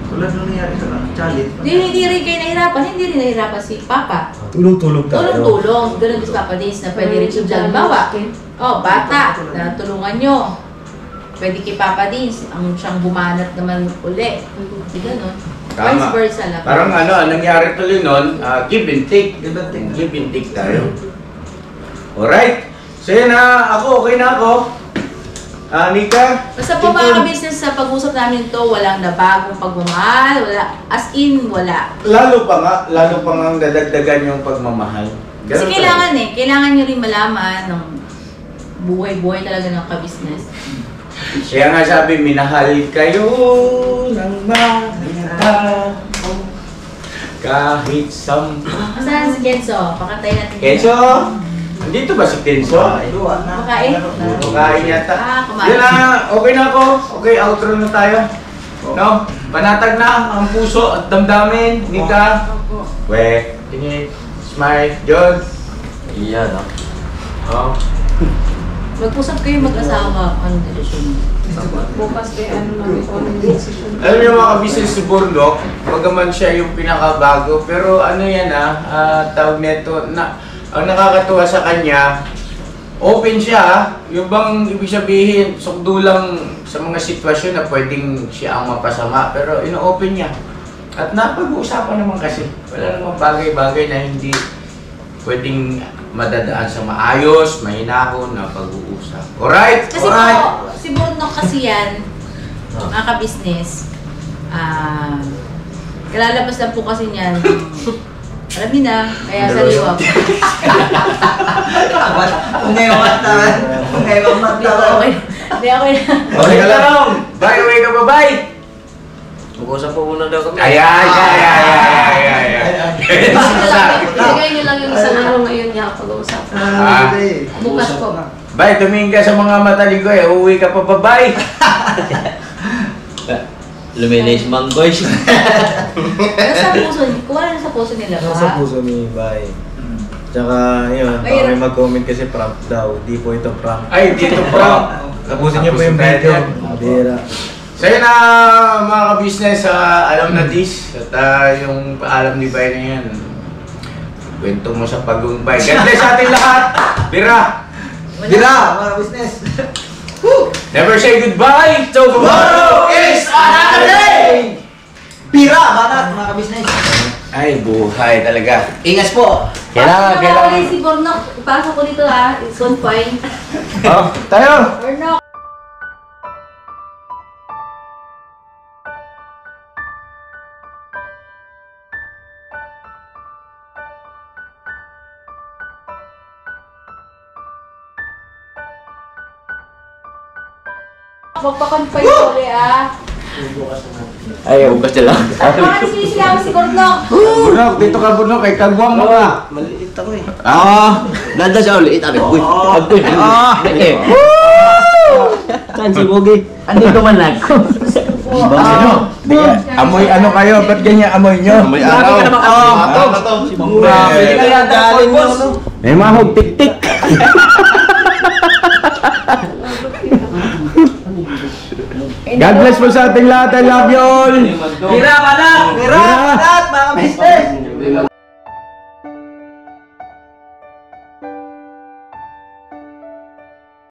Tulad nung nangyari sa challenge. hindi rin kayo nahirapan, hindi rin nahirapan si Papa. Tulong-tulong Tulong-tulong. Ganun din si Papa Dins na pwede rin i-vlog. Bawa, bata, na tulungan nyo. Pwede kay Papa Dins, ang siyang bumanat naman uli. Hindi ganun. Vice Tama. versa lang. Parang nangyari tuloy nun, give and take. Give and take tayo. Alright. So yun okay na ako. Nika? Basta po mga ka-business sa pag-usap namin ito, walang nabagong pagmamahal, wala, as in, wala. Lalo pa nga ang dadagdagan yung pagmamahal. Kasi Ganun kailangan kailangan nyo rin malaman ng buhay-buhay talaga ng ka-business. Kaya nga sabi, minahal kayo ng mahal kahit sampa. Saan si Kenzo? Pakatay natin. Kenzo? Andito ba si Kenzo? Makain? Makain yata. Kumain. Yan na, okay na ako. Okay, outro na tayo. No? Panatag na ang puso at damdamin. Nika. We, tingin. Smile. John. Iyan, no? Oh. Mag-usap kayo mag-asawa. Anong desisyon? Bukas kay namin kung anong decision. Alam niyo mga business si Burnok, bagaman siya yung pinakabago, pero yan tawag nito, ang nakakatuwa sa kanya, open siya, yung bang ibig sabihin, sukdo lang sa mga sitwasyon na pwedeng siya ang mapasama, pero ino-open niya. At napag-uusapan naman kasi, wala namang bagay-bagay na hindi pwedeng madadaan sa maayos, mahinahon na pag-uusap. Alright? Kasi po, si Burnok kasi yan, mga ka-business, kalalabas lang po kasi niyan. Alam niyo na, kaya sariwa po. Kung ngayon matawan. Kung ngayon matawan. Hindi, okay na. Okay ka lang! Bye, away ka ba, bye! Mag-usap po muna daw kami. Ayan. Ilagay niyo lang yung isang araw ngayon niya pag-uusapan. Ah, Bukas po. Bay, tumingin ka sa mga mata ni Goy. Uuwi ka pa ba, Bay? Lumilis mang boys. Nasa puso, kung ano nasa puso nila ba? Nasa puso ni Bay. Tsaka yun, baka may mag-comment kasi prank daw. Di po ito prank. Ay, dito pa. Tapusin niyo po yung video. Bira. So yun na mga ka-business, alam na this. At yung paalam ni Bay na yan. Kwento mo sa pag-umbay. God bless sa ating lahat. Bira. Bira, mga business. Never say goodbye. Tomorrow is another day. Bira, banat, mga business. Ay, buhay talaga. Ingas po. Kailangan. Si Bornok, ipasok ko dito ha. It's on point. Oh, tayo. Bornok. Magpa-confine ko ulit Ay, bukas na lang. Bakit sinisigaw si Bornok? Bunok, dito ka Bunok. Kay kagwang mo ka. Maliit ako eh. Nanda siya ulit. Abi, uy. Saan si Bogi? Andito man lang. Amoy ano kayo? Ba't ganyan amoy nyo? Amoy araw. Pwede kaya galing mo, no? May mahog tik-tik. God bless po sa ating lahat. I love you all. Bira, banat, mga business.